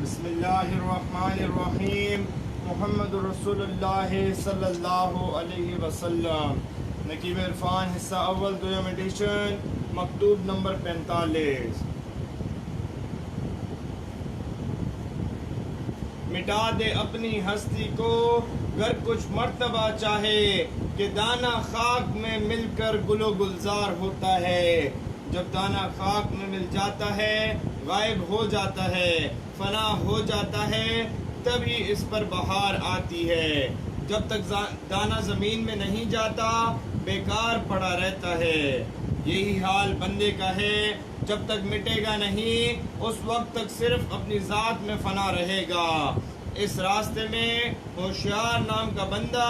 بسم اللہ الرحمن الرحیم محمد رسول اللہ صلی اللہ علیہ وسلم نقیب عرفان حصہ اول دویم ایڈیشن مکتوب نمبر 45 مٹا دے اپنی ہستی کو گر کچھ مرتبہ چاہے کہ دانہ خاک میں مل کر گل و گلزار ہوتا ہے. جب دانہ خاک میں مل جاتا ہے غائب ہو جاتا ہے فنا ہو جاتا ہے تبھی اس پر بہار آتی ہے. جب تک دانہ زمین میں نہیں جاتا بیکار پڑا رہتا ہے. یہی حال بندے کا ہے. جب تک مٹے گا نہیں اس وقت تک صرف اپنی ذات میں فنا رہے گا. اس راستے میں ہوشیار نام کا بندہ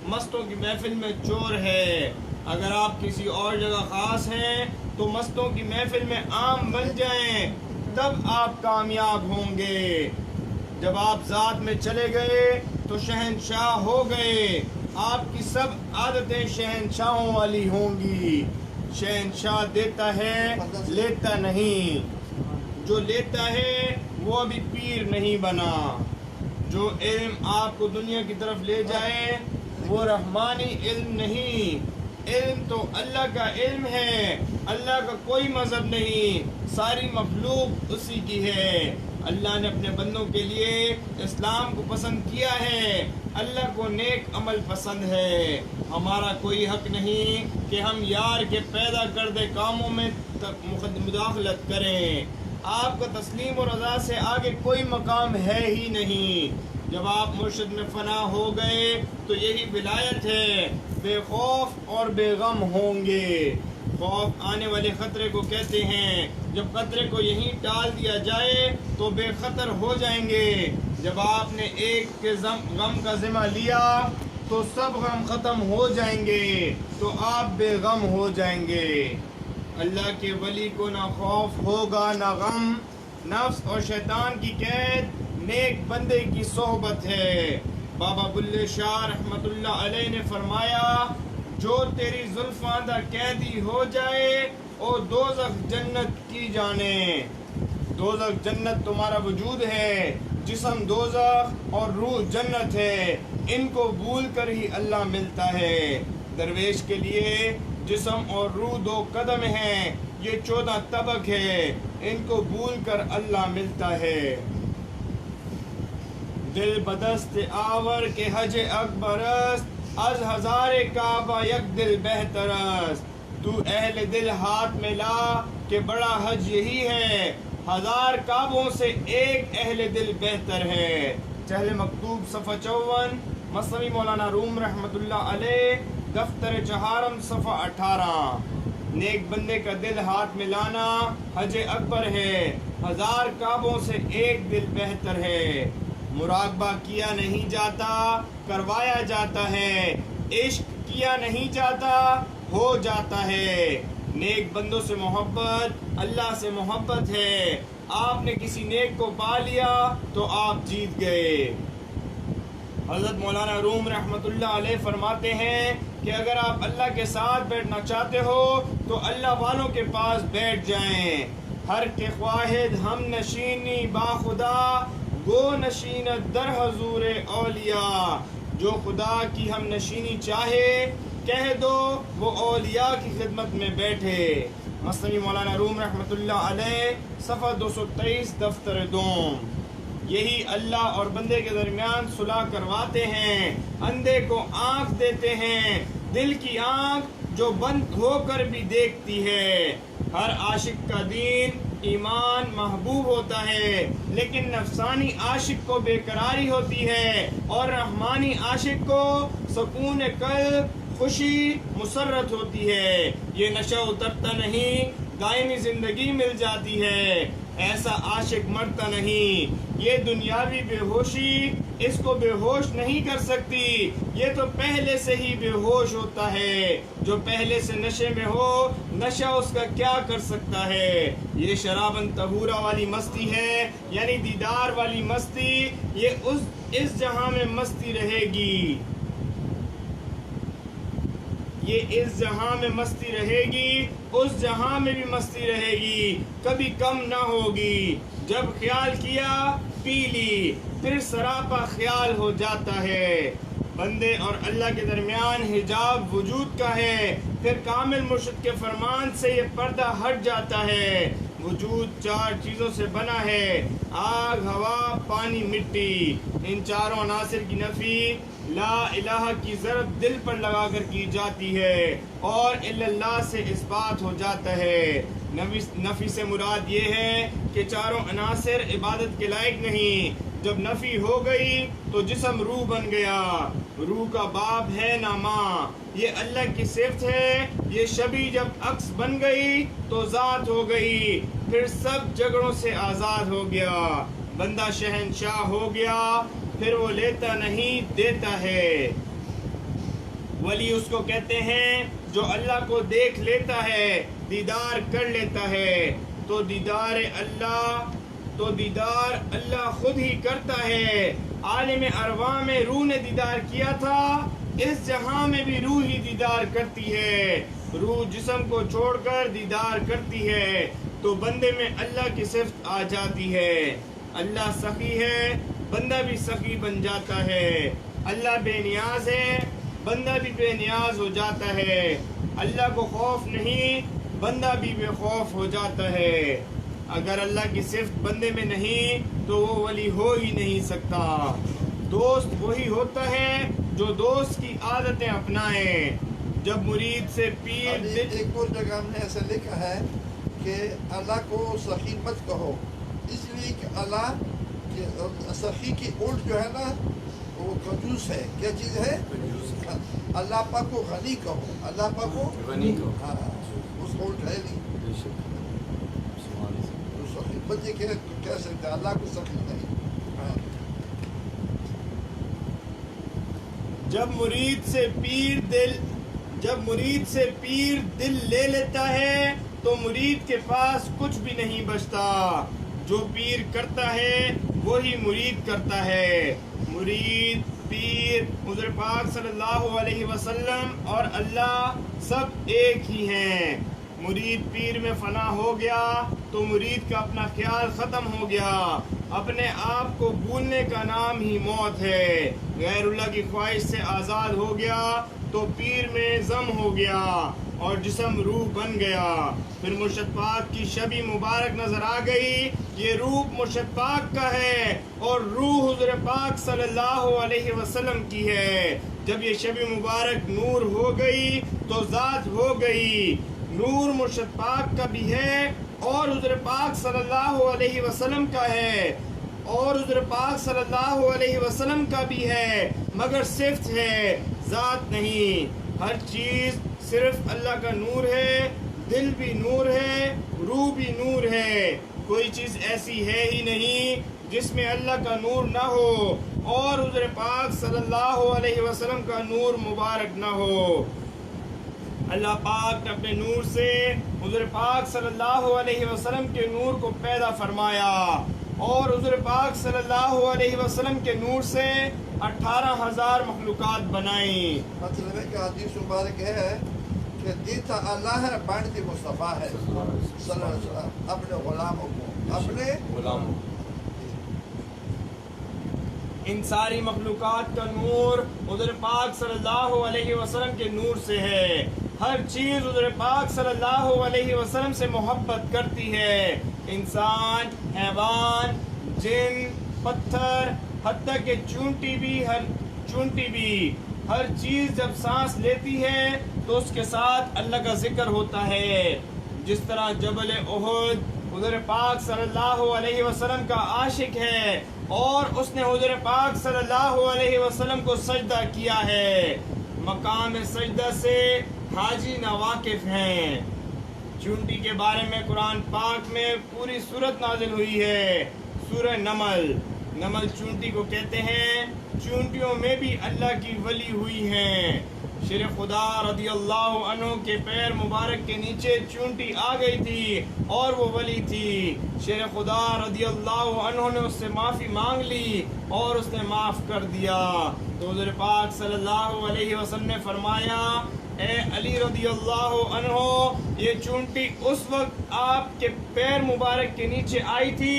مستوں کی محفل میں چور ہے. اگر آپ کسی اور جگہ خاص ہیں تو مستوں کی محفل میں عام بن جائیں تب آپ کامیاب ہوں گے. جب آپ ذات میں چلے گئے تو شہنشاہ ہو گئے. آپ کی سب عادتیں شہنشاہوں والی ہوں گی. شہنشاہ دیتا ہے لیتا نہیں. جو لیتا ہے وہ ابھی پیر نہیں بنا. جو علم آپ کو دنیا کی طرف لے جائے وہ رحمانی علم نہیں. علم تو اللہ کا علم ہے. اللہ کا کوئی مذہب نہیں. ساری مخلوق اسی کی ہے. اللہ نے اپنے بندوں کے لیے اسلام کو پسند کیا ہے. اللہ کو نیک عمل پسند ہے. ہمارا کوئی حق نہیں کہ ہم یار کے پیدا کردے کاموں میں مداخلت کریں. آپ کا تسلیم و رضا سے آگے کوئی مقام ہے ہی نہیں. جب آپ مرشد میں فنا ہو گئے تو یہی ولایت ہے. بے خوف اور بے غم ہوں گے. خوف آنے والے خطرے کو کہتے ہیں. جب خطرے کو یہیں ٹال دیا جائے تو بے خطر ہو جائیں گے. جب آپ نے ایک کے غم کا ذمہ لیا تو سب غم ختم ہو جائیں گے تو آپ بے غم ہو جائیں گے. اللہ کے ولی کو نہ خوف ہوگا نہ غم. نفس اور شیطان کی قید نیک بندے کی صحبت ہے. بابا بلے شاہ رحمت اللہ علیہ نے فرمایا جو تیری زلفاں دا قیدی ہو جائے او دوزخ جنت کی جانے. دوزخ جنت تمہارا وجود ہے. جسم دوزخ اور روح جنت ہے. ان کو بھول کر ہی اللہ ملتا ہے. درویش کے لیے جسم اور روح 2 قدم ہیں. یہ 14 طبق ہے. ان کو بھول کر اللہ ملتا ہے. دل بدست آور کے حج اکبرست از ہزار کعبہ یک دل بہترست. تو اہل دل ہاتھ میں لا کہ بڑا حج یہی ہے. 1000 کعبوں سے ایک اہل دل بہتر ہے. چہل مکتوب صفحہ 54 مثنوی مولانا روم رحمت اللہ علیہ دفتر چہارم صفحہ 18. نیک بندے کا دل ہاتھ میں لانا حج اکبر ہے. 1000 کعبوں سے ایک دل بہتر ہے. مراقبہ کیا نہیں جاتا کروایا جاتا ہے. عشق کیا نہیں جاتا ہو جاتا ہے. نیک بندوں سے محبت اللہ سے محبت ہے. آپ نے کسی نیک کو پا لیا تو آپ جیت گئے. حضرت مولانا روم رحمت اللہ علیہ فرماتے ہیں کہ اگر آپ اللہ کے ساتھ بیٹھنا چاہتے ہو تو اللہ والوں کے پاس بیٹھ جائیں. ہر کے خواہد ہم نشینی با خدا گو نشینت در حضور اولیاء. جو خدا کی ہم نشینی چاہے کہہ دو وہ اولیاء کی خدمت میں بیٹھے. مثنوی مولانا روم رحمت اللہ علیہ صفحہ 223 دفتر دوم. یہی اللہ اور بندے کے درمیان صلح کرواتے ہیں. اندھے کو آنکھ دیتے ہیں. دل کی آنکھ جو بند ہو کر بھی دیکھتی ہے. ہر عاشق کا دین ایمان محبوب ہوتا ہے لیکن نفسانی عاشق کو بے قراری ہوتی ہے اور رحمانی عاشق کو سکون قلب خوشی مسرت ہوتی ہے. یہ نشہ اترتا نہیں دائمی زندگی مل جاتی ہے. ایسا عاشق مرتا نہیں. یہ دنیاوی بے ہوشی اس کو بے ہوش نہیں کر سکتی. یہ تو پہلے سے ہی بے ہوش ہوتا ہے. جو پہلے سے نشے میں ہو نشہ اس کا کیا کر سکتا ہے. یہ شرابن طہورا والی مستی ہے یعنی دیدار والی مستی. یہ اس جہاں میں مستی رہے گی. یہ اس جہاں میں مستی رہے گی، اس جہاں میں بھی مستی رہے گی، کبھی کم نہ ہوگی۔ جب خیال کیا پی لی، پھر سراپا خیال ہو جاتا ہے۔ بندے اور اللہ کے درمیان حجاب وجود کا ہے، پھر کامل مرشد کے فرمان سے یہ پردہ ہٹ جاتا ہے۔ وجود 4 چیزوں سے بنا ہے: آگ، ہوا، پانی، مٹی۔ ان چاروں عناصر کی نفی لا الہ کی ضرب دل پر لگا کر کی جاتی ہے اور الا اللہ سے اس بات ہو جاتا ہے۔ نفی سے مراد یہ ہے کہ چاروں عناصر عبادت کے لائق نہیں۔ جب نفی ہو گئی تو جسم روح بن گیا۔ روح کا باب ہے نہ ماں، یہ اللہ کی صفت ہے۔ یہ شبی جب عکس بن گئی تو ذات ہو گئی، پھر سب جگڑوں سے آزاد ہو گیا۔ بندہ شہنشاہ ہو گیا، پھر وہ لیتا نہیں دیتا ہے۔ ولی اس کو کہتے ہیں جو اللہ کو دیکھ لیتا ہے، دیدار کر لیتا ہے۔ تو دیدار اللہ خود ہی کرتا ہے۔ عالم ارواح میں روح نے دیدار کیا تھا، اس جہاں میں بھی روح ہی دیدار کرتی ہے۔ روح جسم کو چھوڑ کر دیدار کرتی ہے تو بندے میں اللہ کی صفت آ جاتی ہے۔ اللہ سخی ہے، بندہ بھی سخی بن جاتا ہے۔ اللہ بے نیاز ہے، بندہ بھی بے نیاز ہو جاتا ہے۔ اللہ کو خوف نہیں، بندہ بھی بے خوف ہو جاتا ہے۔ اگر اللہ کی صفت بندے میں نہیں تو وہ ولی ہو ہی نہیں سکتا۔ دوست وہی ہوتا ہے جو دوست کی عادتیں اپنائے۔ جب مرید سے پیر ایک اور جگہ ہم نے ایسا لکھا ہے کہ اللہ کو سخی مت کہو، اس لیے کہ اللہ سخی کی الٹ جو ہے نا وہ کنجوس ہے۔ کیا چیز ہے؟ اللہ پاک کو غنی کہو، اللہ پاک کو غنی کہو، ہاں اس کو الٹ ہے نہیں۔ سخی بندے کہہ سکتے ہیں، اللہ کو سخی نہیں۔ جب مرید سے پیر دل لے لیتا ہے تو مرید کے پاس کچھ بھی نہیں بچتا۔ جو پیر کرتا ہے وہی مرید کرتا ہے۔ مرید، پیر، حضور پاک صلی اللہ علیہ وسلم اور اللہ سب ایک ہی ہیں۔ مرید پیر میں فنا ہو گیا تو مرید کا اپنا خیال ختم ہو گیا۔ اپنے آپ کو بھولنے کا نام ہی موت ہے۔ غیر اللہ کی خواہش سے آزاد ہو گیا تو پیر میں ضم ہو گیا اور جسم روح بن گیا۔ پھر مرشد پاک کی شبی مبارک نظر آ گئی، یہ روح مرشد پاک کا ہے اور روح حضور پاک صلی اللہ علیہ وسلم کی ہے۔ جب یہ شبی مبارک نور ہو گئی تو ذات ہو گئی۔ نور مرشد پاک کا بھی ہے اور حضور پاک صلی اللہ علیہ وسلم کا ہے، اور حضور پاک صلی اللہ علیہ وسلم کا بھی ہے، مگر صفت ہے، ذات نہیں۔ ہر چیز صرف اللہ کا نور ہے، دل بھی نور ہے، روح بھی نور ہے۔ کوئی چیز ایسی ہے ہی نہیں جس میں اللہ کا نور نہ ہو اور حضور پاک صلی اللہ علیہ وسلم کا نور مبارک نہ ہو۔ اللہ پاک نے اپنے نور سے حضور پاک صلی اللہ علیہ وسلم کے نور کو پیدا فرمایا اور حضور پاک صلی اللہ علیہ وسلم کے نور سے 18,000 مخلوقات بنائیں۔ مطلب ہے کہ حدیث مبارک ہے کہ دیتا اللہ ہے، بانٹتی مصطفیٰ ہے صلی اللہ علیہ وسلم اپنے غلاموں کو، اپنے غلاموں۔ ان ساری مخلوقات کا نور حضور پاک صلی اللہ علیہ وسلم کے نور سے ہے۔ ہر چیز حضور پاک صلی اللہ علیہ وسلم سے محبت کرتی ہے۔ انسان، حیوان، جن، پتھر، حتیٰ کہ چونٹی بھی ہر چیز جب سانس لیتی ہے تو اس کے ساتھ اللہ کا ذکر ہوتا ہے۔ جس طرح جبل احد حضور پاک صلی اللہ علیہ وسلم کا عاشق ہے اور اس نے حضور پاک صلی اللہ علیہ وسلم کو سجدہ کیا ہے۔ مقام سجدہ سے حاجی ناواقف ہیں۔ چونٹی کے بارے میں قرآن پاک میں پوری سورت نازل ہوئی ہے۔ سورہ نمل چونٹی کو کہتے ہیں۔ چونٹیوں میں بھی اللہ کی ولی ہوئی ہیں۔ شیر خدا رضی اللہ عنہ کے پیر مبارک کے نیچے چونٹی آ گئی تھی اور وہ ولی تھی۔ شیر خدا رضی اللہ عنہ نے اس سے معافی مانگ لی اور اس نے معاف کر دیا۔ تو حضور پاک صلی اللہ علیہ وسلم نے فرمایا اے علی رضی اللہ عنہ، یہ چونٹی اس وقت آپ کے پیر مبارک کے نیچے آئی تھی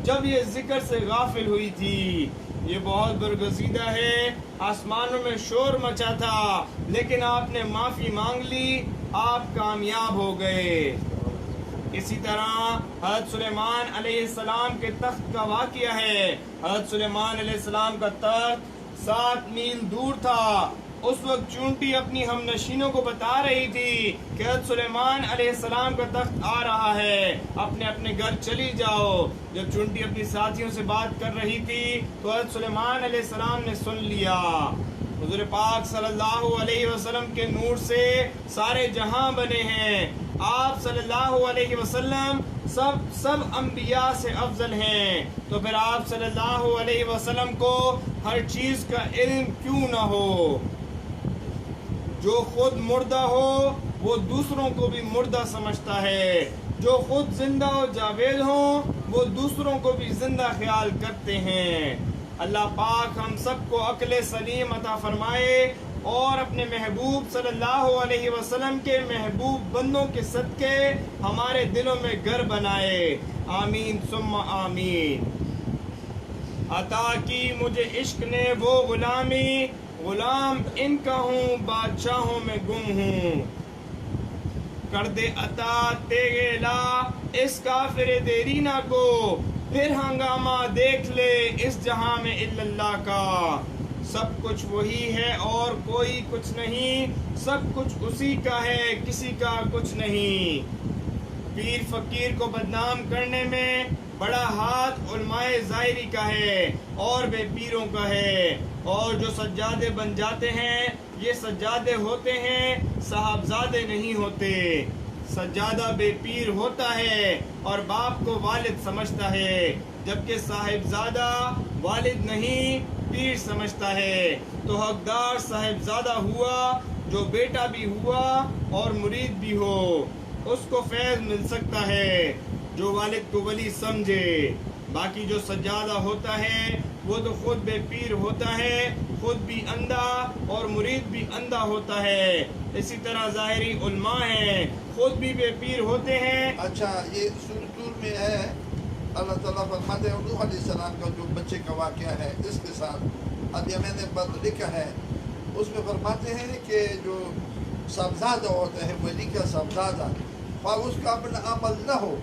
جب یہ ذکر سے غافل ہوئی تھی۔ یہ بہت برگزیدہ ہے، آسمانوں میں شور مچا تھا لیکن آپ نے معافی مانگ لی، آپ کامیاب ہو گئے۔ اسی طرح حضرت سلیمان علیہ السلام کے تخت کا واقعہ ہے۔ حضرت سلیمان علیہ السلام کا تخت 7 میل دور تھا۔ اس وقت چونٹی اپنی ہم نشینوں کو بتا رہی تھی کہ حضرت سلیمان علیہ السلام کا تخت آ رہا ہے، اپنے اپنے گھر چلی جاؤ۔ جب چونٹی اپنی ساتھیوں سے بات کر رہی تھی تو حضرت سلیمان علیہ السلام نے سن لیا۔ حضور پاک صلی اللہ علیہ وسلم کے نور سے سارے جہاں بنے ہیں۔ آپ صلی اللہ علیہ وسلم سب انبیاء سے افضل ہیں، تو پھر آپ صلی اللہ علیہ وسلم کو ہر چیز کا علم کیوں نہ ہو؟ جو خود مردہ ہو وہ دوسروں کو بھی مردہ سمجھتا ہے، جو خود زندہ و جاوید ہوں وہ دوسروں کو بھی زندہ خیال کرتے ہیں۔ اللہ پاک ہم سب کو عقل سلیم عطا فرمائے اور اپنے محبوب صلی اللہ علیہ وسلم کے محبوب بندوں کے صدقے ہمارے دلوں میں گھر بنائے، آمین ثم آمین۔ عطا کی مجھے عشق نے وہ غلامی، غلام ان کا ہوں بادشاہوں میں گم ہوں۔ کر دے عطا تیغے لا اس کافر دیرینہ کو، پھر ہنگامہ دیکھ لے اس جہاں میں الا اللہ کا۔ سب کچھ وہی ہے اور کوئی کچھ نہیں، سب کچھ اسی کا ہے کسی کا کچھ نہیں۔ پیر فقیر کو بدنام کرنے میں بڑا ہاتھ علماء ظاہری کا ہے اور بے پیروں کا ہے، اور جو سجادے بن جاتے ہیں یہ سجادے ہوتے ہیں، صاحبزادے نہیں ہوتے۔ سجادہ بے پیر ہوتا ہے اور باپ کو والد سمجھتا ہے، جبکہ صاحبزادہ والد نہیں پیر سمجھتا ہے۔ تو حقدار صاحبزادہ ہوا جو بیٹا بھی ہوا اور مرید بھی ہو، اس کو فیض مل سکتا ہے جو والد کو ولی سمجھے۔ باقی جو سجادہ ہوتا ہے وہ تو خود بے پیر ہوتا ہے، خود بھی اندھا اور مرید بھی اندھا ہوتا ہے۔ اسی طرح ظاہری علماء ہیں، خود بھی بے پیر ہوتے ہیں۔ اچھا، یہ سورۃ طور میں ہے، اللہ تعالیٰ فرماتے ہیں نوح علیہ السلام کا جو بچے کا واقعہ ہے اس کے ساتھ اب یہ میں نے بات لکھا ہے، اس میں فرماتے ہیں کہ جو صاحبزادہ ہوتا ہے ولی کا صاحبزادہ، خواہ اس کا اپنا عمل نہ ہو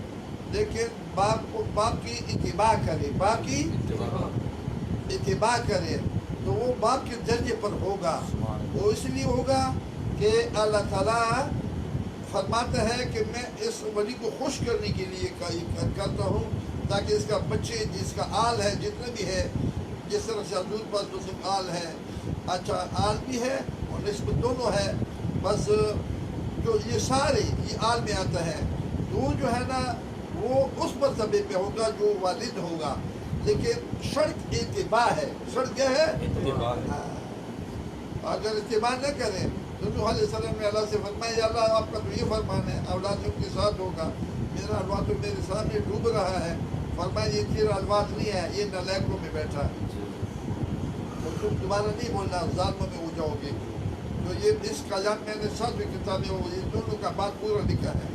لیکن باپ کی اتباع کرے، باپ کی اتباع کرے تو وہ باپ کے درجے پر ہوگا۔ وہ اس لیے ہوگا کہ اللہ تعالیٰ فرماتا ہے کہ میں اس ولی کو خوش کرنے کے لیے کرتا ہوں تاکہ اس کا بچے جس کا آل ہے جتنے بھی ہے، جس طرح سے حضور پاس دوسرے آل ہے، اچھا آل بھی ہے اور نسبت دونوں ہے، بس جو یہ سارے یہ آل میں آتا ہے تو وہ جو ہے نا وہ اس مرتبے پہ ہوگا جو والد ہوگا، لیکن شرط اتباع ہے۔ شرط کیا ہے؟ اتباع۔ اگر اتباع نہ کریں تو نوح علیہ السلام نے اللہ سے فرمایا یا اللہ آپ کا تو یہ فرمان ہے اولاد کے ساتھ ہوگا، میرا اولاد تو میرے سامنے ڈوب رہا ہے، فرمایا یہ تیرا اولاد نہیں ہے، یہ نالائقوں میں بیٹھا ہے، تو تم دوبارہ نہیں بولنا، ظالموں میں ہو جاؤ گے۔ تو یہ اس کا یاد میں نے 7ویں کتابیں یہ دونوں کا بات پورا لکھا ہے۔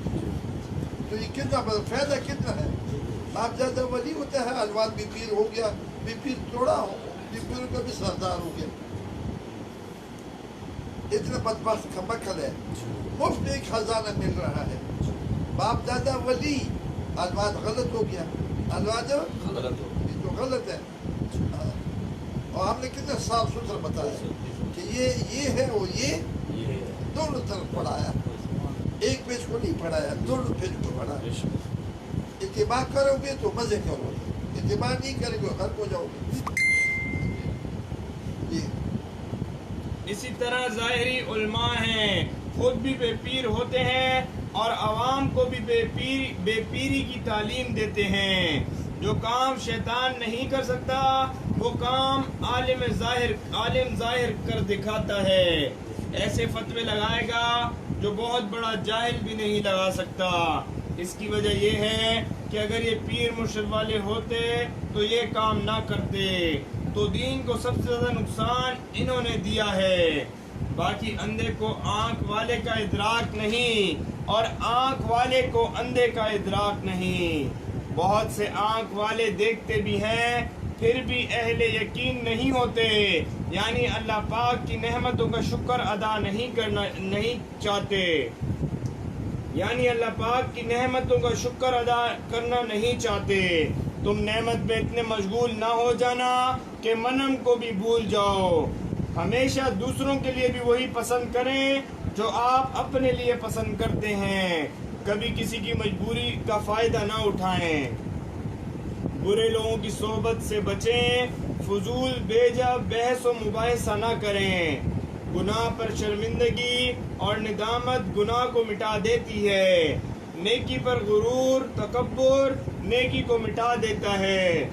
تو یہ کتنا فائدہ کتنا ہے؟ آپ زیادہ ولی ہوتا ہے، اولاد بھی پیر ہو گیا، بھی پیر توڑا ہو، بھی پیر کا بھی سردار ہو گیا۔ اتنا بدبخت کا مکل ہے، مفت ایک خزانہ مل رہا ہے۔ باپ دادا ولی، اولاد غلط ہو گیا، اولاد یہ تو غلط ہے۔ اور ہم نے کتنا صاف ستھرا بتایا کہ یہ ہے اور یہ دونوں طرف پڑھایا، ایک پیج کو نہیں پڑھایا، دونوں پیج کو پڑھایا۔ اتباع کرو گے تو مزے کرو گے، اتباع نہیں کرو گے غرق ہو جاؤ گے۔ اسی طرح ظاہری علماء ہیں، خود بھی بے پیر ہوتے ہیں اور عوام کو بھی بے پیری کی تعلیم دیتے ہیں۔ جو کام شیطان نہیں کر سکتا وہ کام عالم ظاہر کر دکھاتا ہے۔ ایسے فتوے لگائے گا جو بہت بڑا جاہل بھی نہیں لگا سکتا۔ اس کی وجہ یہ ہے کہ اگر یہ پیر مرشد والے ہوتے تو یہ کام نہ کرتے، تو دین کو سب سے زیادہ نقصان انہوں نے دیا ہے۔ باقی اندھے کو آنکھ والے کا ادراک نہیں اور آنکھ والے کو اندھے کا ادراک نہیں۔ بہت سے آنکھ والے دیکھتے بھی ہیں پھر بھی اہل یقین نہیں ہوتے، یعنی اللہ پاک کی نعمتوں کا شکر ادا نہیں چاہتے، یعنی اللہ پاک کی نعمتوں کا شکر ادا کرنا نہیں چاہتے۔ تم نعمت میں اتنے مشغول نہ ہو جانا کہ منم کو بھی بھول جاؤ۔ ہمیشہ دوسروں کے لیے بھی وہی پسند کریں جو آپ اپنے لیے پسند کرتے ہیں، کبھی کسی کی مجبوری کا فائدہ نہ اٹھائیں، برے لوگوں کی صحبت سے بچیں، فضول بیجا بحث و مباحثہ نہ کریں۔ گناہ پر شرمندگی اور ندامت گناہ کو مٹا دیتی ہے، نیکی پر غرور تکبر نیکی کو مٹا دیتا ہے۔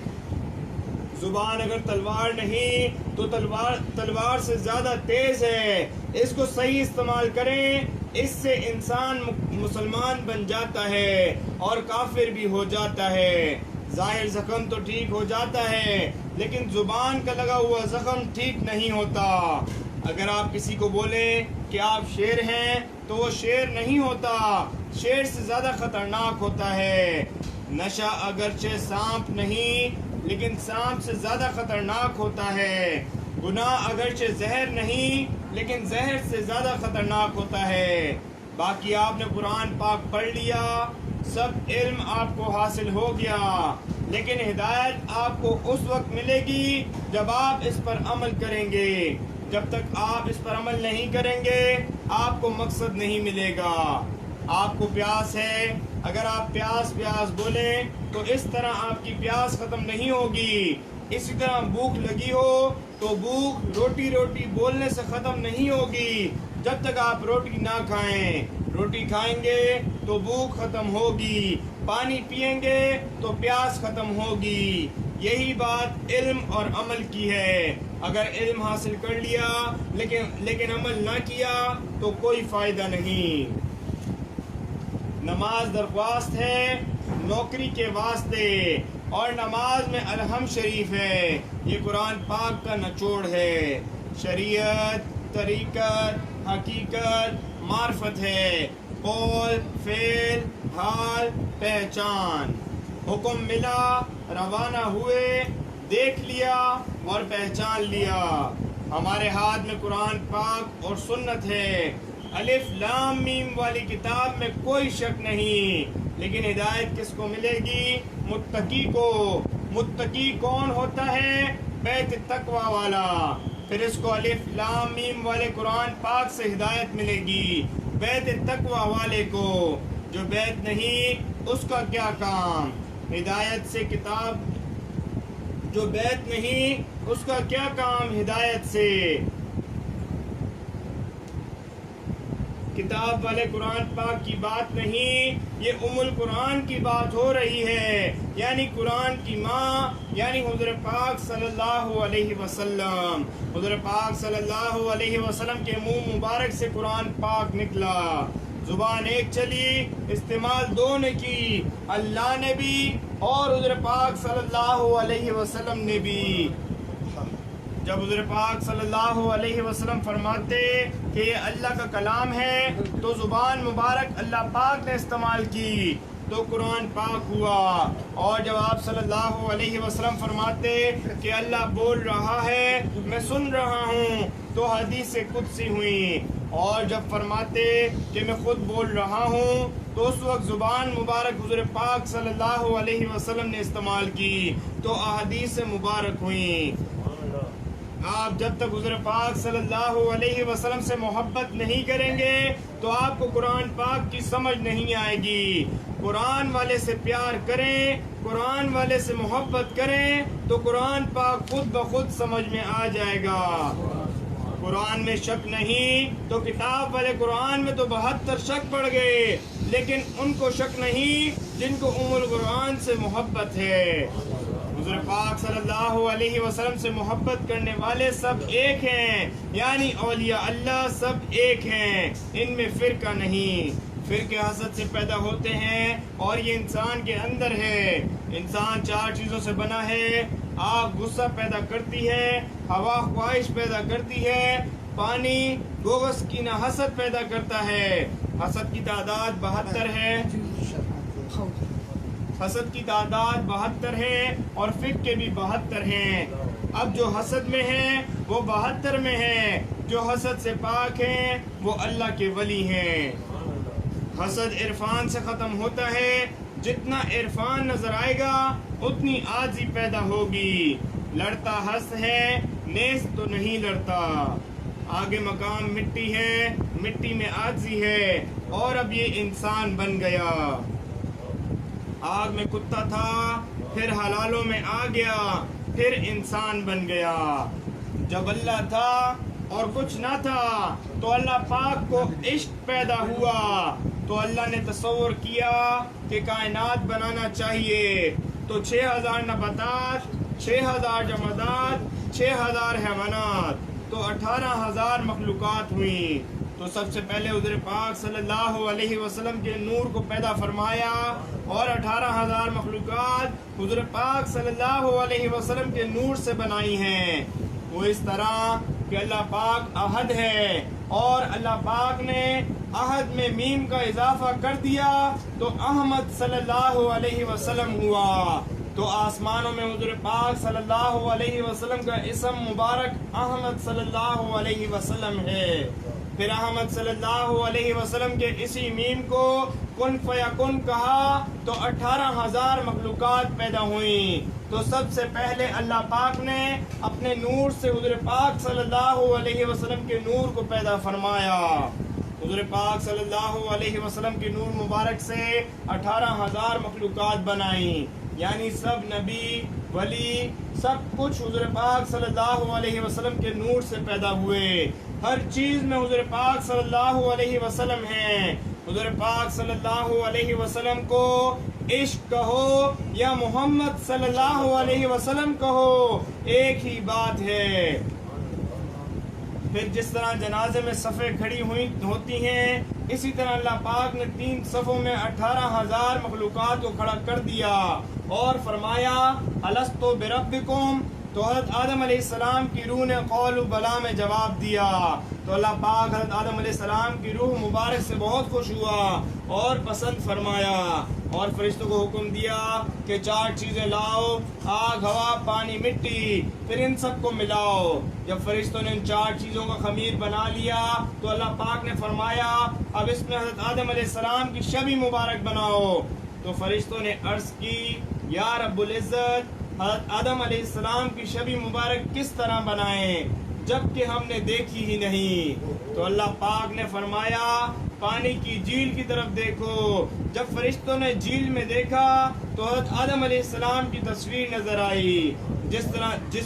زبان اگر تلوار نہیں تو تلوار سے زیادہ تیز ہے، اس کو صحیح استعمال کریں، اس سے انسان مسلمان بن جاتا ہے اور کافر بھی ہو جاتا ہے۔ ظاہر زخم تو ٹھیک ہو جاتا ہے لیکن زبان کا لگا ہوا زخم ٹھیک نہیں ہوتا۔ اگر آپ کسی کو بولیں کہ آپ شیر ہیں تو وہ شیر نہیں ہوتا، شیر سے زیادہ خطرناک ہوتا ہے۔ نشہ اگرچہ سانپ نہیں لیکن سانپ سے زیادہ خطرناک ہوتا ہے۔ گناہ اگرچہ زہر نہیں لیکن زہر سے زیادہ خطرناک ہوتا ہے۔ باقی آپ نے قرآن پاک پڑھ لیا، سب علم آپ کو حاصل ہو گیا، لیکن ہدایت آپ کو اس وقت ملے گی جب آپ اس پر عمل کریں گے۔ جب تک آپ اس پر عمل نہیں کریں گے آپ کو مقصد نہیں ملے گا۔ آپ کو پیاس ہے، اگر آپ پیاس بولیں تو اس طرح آپ کی پیاس ختم نہیں ہوگی۔ اسی طرح بھوک لگی ہو تو بھوک روٹی بولنے سے ختم نہیں ہوگی جب تک آپ روٹی نہ کھائیں۔ روٹی کھائیں گے تو بھوک ختم ہوگی، پانی پیئیں گے تو پیاس ختم ہوگی۔ یہی بات علم اور عمل کی ہے۔ اگر علم حاصل کر لیا لیکن عمل نہ کیا تو کوئی فائدہ نہیں۔ نماز درخواست ہے نوکری کے واسطے، اور نماز میں الحمد شریف ہے، یہ قرآن پاک کا نچوڑ ہے۔ شریعت، طریقت، حقیقت، معرفت ہے، قول، فعل، حال، پہچان۔ حکم ملا، روانہ ہوئے، دیکھ لیا اور پہچان لیا۔ ہمارے ہاتھ میں قرآن پاک اور سنت ہے۔ الف لام میم والی کتاب میں کوئی شک نہیں، لیکن ہدایت کس کو ملے گی؟ متقی کو۔ متقی کون ہوتا ہے؟ بیت تقوی والا۔ پھر اس کو الف لام میم والے قرآن پاک سے ہدایت ملے گی، بیت تقوی والے کو۔ جو بیت نہیں اس کا کیا کام؟ ہدایت سے کتاب، جو بیت نہیں اس کا کیا کام ہدایت سے؟ کتاب والے قرآن پاک کی بات نہیں، یہ ام القرآن کی بات ہو رہی ہے، یعنی قرآن کی ماں، یعنی حضور پاک صلی اللہ علیہ وسلم۔ حضور پاک صلی اللہ علیہ وسلم کے منہ مبارک سے قرآن پاک نکلا، زبان ایک چلی، استعمال دو نے کی، اللہ نے بھی اور حضور پاک صلی اللہ علیہ وسلم نے بھی۔ جب حضور پاک صلی اللہ علیہ وسلم فرماتے کہ یہ اللہ کا کلام ہے تو زبان مبارک اللہ پاک نے استعمال کی تو قرآن پاک ہوا، اور جب آپ صلی اللہ علیہ وسلم فرماتے کہ اللہ بول رہا ہے میں سن رہا ہوں تو حدیث قدسی ہوئی، اور جب فرماتے کہ میں خود بول رہا ہوں تو اس وقت زبان مبارک حضور پاک صلی اللہ علیہ وسلم نے استعمال کی تو احادیث مبارک ہوئیں۔ آپ جب تک حضور پاک صلی اللہ علیہ وسلم سے محبت نہیں کریں گے تو آپ کو قرآن پاک کی سمجھ نہیں آئے گی۔ قرآن والے سے پیار کریں، قرآن والے سے محبت کریں تو قرآن پاک خود بخود سمجھ میں آ جائے گا۔ قرآن میں شک نہیں تو کتاب والے قرآن میں تو 72 شک پڑ گئے، لیکن ان کو شک نہیں جن کو ام القرآن سے محبت ہے۔ حضور پاک صلی اللہ علیہ وسلم سے محبت کرنے والے سب ایک ہیں، یعنی اولیاء اللہ سب ایک ہیں، ان میں فرقہ نہیں۔ فرقے حسد سے پیدا ہوتے ہیں اور یہ انسان کے اندر ہے۔ انسان 4 چیزوں سے بنا ہے، آگ غصہ پیدا کرتی ہے، ہوا خواہش پیدا کرتی ہے، پانی بغض کی نہ حسد پیدا کرتا ہے. حسد کی تعداد 72 ہے. حسد کی تعداد 72 ہے اور فقہ کے بھی 72 ہیں. اب جو حسد میں ہیں وہ 72 میں ہیں. جو حسد سے پاک ہیں وہ اللہ کے ولی ہیں. حسد عرفان سے ختم ہوتا ہے. جتنا عرفان نظر آئے گا اتنی عاجزی پیدا ہوگی. لڑتا حسد ہے نیز تو نہیں لڑتا. آگے مقام مٹی ہے, مٹی میں عاجزی ہے اور اب یہ انسان بن گیا. آگ میں کتا تھا, پھر حلالوں میں آ گیا, پھر انسان بن گیا. جب اللہ تھا اور کچھ نہ تھا تو اللہ پاک کو عشق پیدا ہوا تو اللہ نے تصور کیا کہ کائنات بنانا چاہیے. تو 6000 نباتات, 6000 جمادات, 6000 حیوانات, تو 18000 مخلوقات ہوئیں. تو سب سے پہلے حضور پاک صلی اللہ علیہ وسلم کے نور کو پیدا فرمایا اور 18000 مخلوقات حضور پاک صلی اللہ علیہ وسلم کے نور سے بنائی ہیں. وہ اس طرح کہ اللہ پاک احد ہے اور اللہ پاک نے احد میں میم کا اضافہ کر دیا تو احمد صلی اللہ علیہ وسلم ہوا. تو آسمانوں میں حضور پاک صلی اللہ علیہ وسلم کا اسم مبارک احمد صلی اللہ علیہ وسلم ہے. پھر احمد صلی اللہ علیہ وسلم کے اسی میم کو کن فیکن کہا تو 18000 مخلوقات پیدا ہوئیں. تو سب سے پہلے اللہ پاک نے اپنے نور سے حضور پاک صلی اللہ علیہ وسلم کے نور کو پیدا فرمایا. حضور پاک صلی اللہ علیہ وسلم کے نور مبارک سے 18000 مخلوقات بنائیں. یعنی سب نبی ولی سب کچھ حضور پاک صلی اللہ علیہ وسلم کے نور سے پیدا ہوئے. ہر چیز میں حضور پاک صلی اللہ علیہ وسلم ہیں. حضور پاک صلی اللہ علیہ وسلم کو عشق کہو یا محمد صلی اللہ علیہ وسلم کہو, ایک ہی بات ہے. پھر جس طرح جنازے میں صفیں کھڑی ہوتی ہیں اسی طرح اللہ پاک نے 3 صفوں میں 18000 مخلوقات کو کھڑا کر دیا اور فرمایا الستو بربکم. تو حضرت آدم علیہ السلام کی روح نے قول بلا میں جواب دیا. تو اللہ پاک حضرت آدم علیہ السلام کی روح مبارک سے بہت خوش ہوا اور پسند فرمایا اور فرشتوں کو حکم دیا کہ 4 چیزیں لاؤ, آگ, ہوا, پانی, مٹی, پھر ان سب کو ملاؤ. جب فرشتوں نے ان 4 چیزوں کا خمیر بنا لیا تو اللہ پاک نے فرمایا اب اس میں حضرت آدم علیہ السلام کی شبی مبارک بناؤ. تو فرشتوں نے عرض کی یا رب العزت حضرت آدم علیہ السلام کی شبی مبارک کس طرح بنائیں جبکہ ہم نے دیکھی ہی نہیں. تو اللہ پاک نے فرمایا پانی کی جھیل کی طرف دیکھو. جب فرشتوں نے جھیل میں دیکھا تو حضرت آدم علیہ السلام کی تصویر نظر آئی جس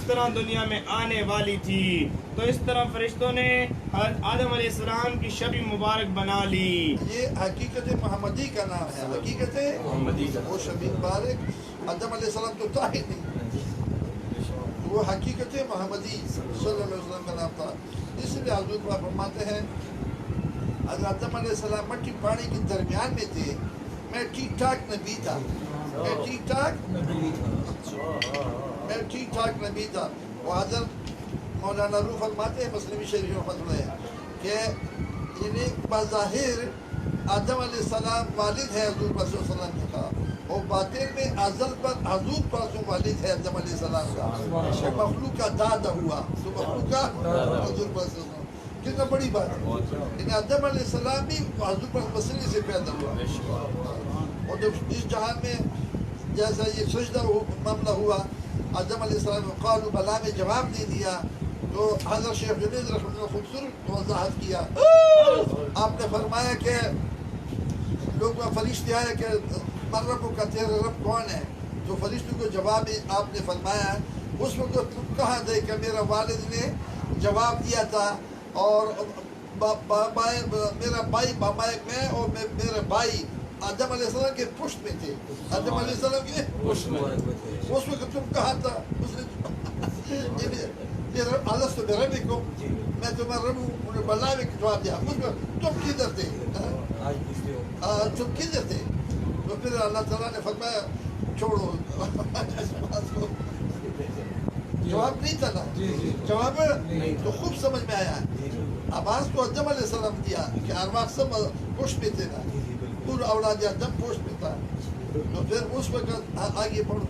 طرح دنیا میں آنے والی تھی. تو اس طرح فرشتوں نے حضرت آدم علیہ السلام کی شبی مبارک بنا لی. یہ حقیقت محمدی کا نام ہے. حقیقت محمدی وہ شبی مبارک آدم علیہ السلام تو تھا ہی نہیں, وہ حقیقت محمدی صلی اللہ علیہ وسلم کا نام تھا. اس لیے حضور پاک فرماتے ہیں حضرت آدم علیہ السلام مٹی پانی کے درمیان میں تھے, میں ٹھیک ٹھاک نبی تھا, میں ٹھیک ٹھاک نبی تھا. وہ حضرت مولانا روح فرماتے ہیں مسلم شریف میں فتح ہے کہ یعنی بظاہر آدم علیہ السلام والد ہے حضور پاک صلی اللہ علیہ وسلم کا, اور باطن میں ازل پر حضور پاک والد ہے آدم علیہ السلام کا. مخلوق کا دادا ہوا تو مخلوق کا حضور پاک صلی اللہ علیہ وسلم, کتنا بڑی بات ہے. یعنی آدم علیہ السلام بھی حضور پاک مسئلے سے پیدا ہوا. اور جب اس جہان میں جیسا یہ سجدہ معاملہ ہوا آدم علیہ السلام نے قول بلا میں جواب دے دیا تو حضرت شیخ جنید رحمۃ اللہ خوبصورت وضاحت کیا. آپ نے فرمایا کہ لوگ فرشتے آئے کہ رب کا تیرا رب کون ہے, تو فرشتوں کو جواب آپ نے فرمایا اس وقت تم کہاں تھے کہ میرا والد نے جواب دیا تھا اور میرا بھائی بابا میں اور میرے بھائی آدم علیہ السلام کے پشت میں تھے. آدم علیہ السلام کے پشت میں اس وقت تم کہاں تھا. اس نے الستو بربکم, میں تمہارا رب ہوں. انہیں بلا میں جواب دیا اس میں تم کدھر تھے, تم کدھر تھے. تو پھر اللہ تعالیٰ نے فرمایا چھوڑو جواب نہیں تھا نا, جواب تو خوب سمجھ میں آیا. عباس کو آدم علیہ السلام دیا کہ ارواح سب پشت میں تھے نا، پورا اولاد آدم پشت میں تھا، تو پھر اس وقت آگے بڑھو.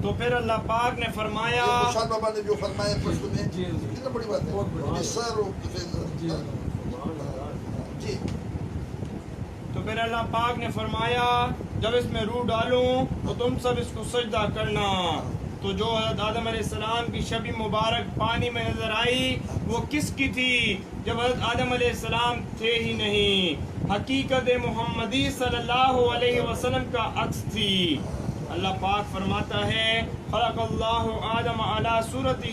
تو پھر اللہ پاک نے فرمایا، یہ خوشحال بابا نے جو فرمایا پشت میں، کتنا بڑی بات ہے. سر جی. تو پھر اللہ پاک نے فرمایا جب اس میں روح ڈالوں تو تم سب اس کو سجدہ کرنا. تو جو حضرت آدم علیہ السلام کی شبی مبارک پانی میں نظر آئی وہ کس کی تھی؟ جب حضرت آدم علیہ السلام تھے ہی نہیں، حقیقت محمدی صلی اللہ علیہ وسلم کا عکس تھی. اللہ پاک فرماتا ہے خلق اللہ آدم علی صورتہ،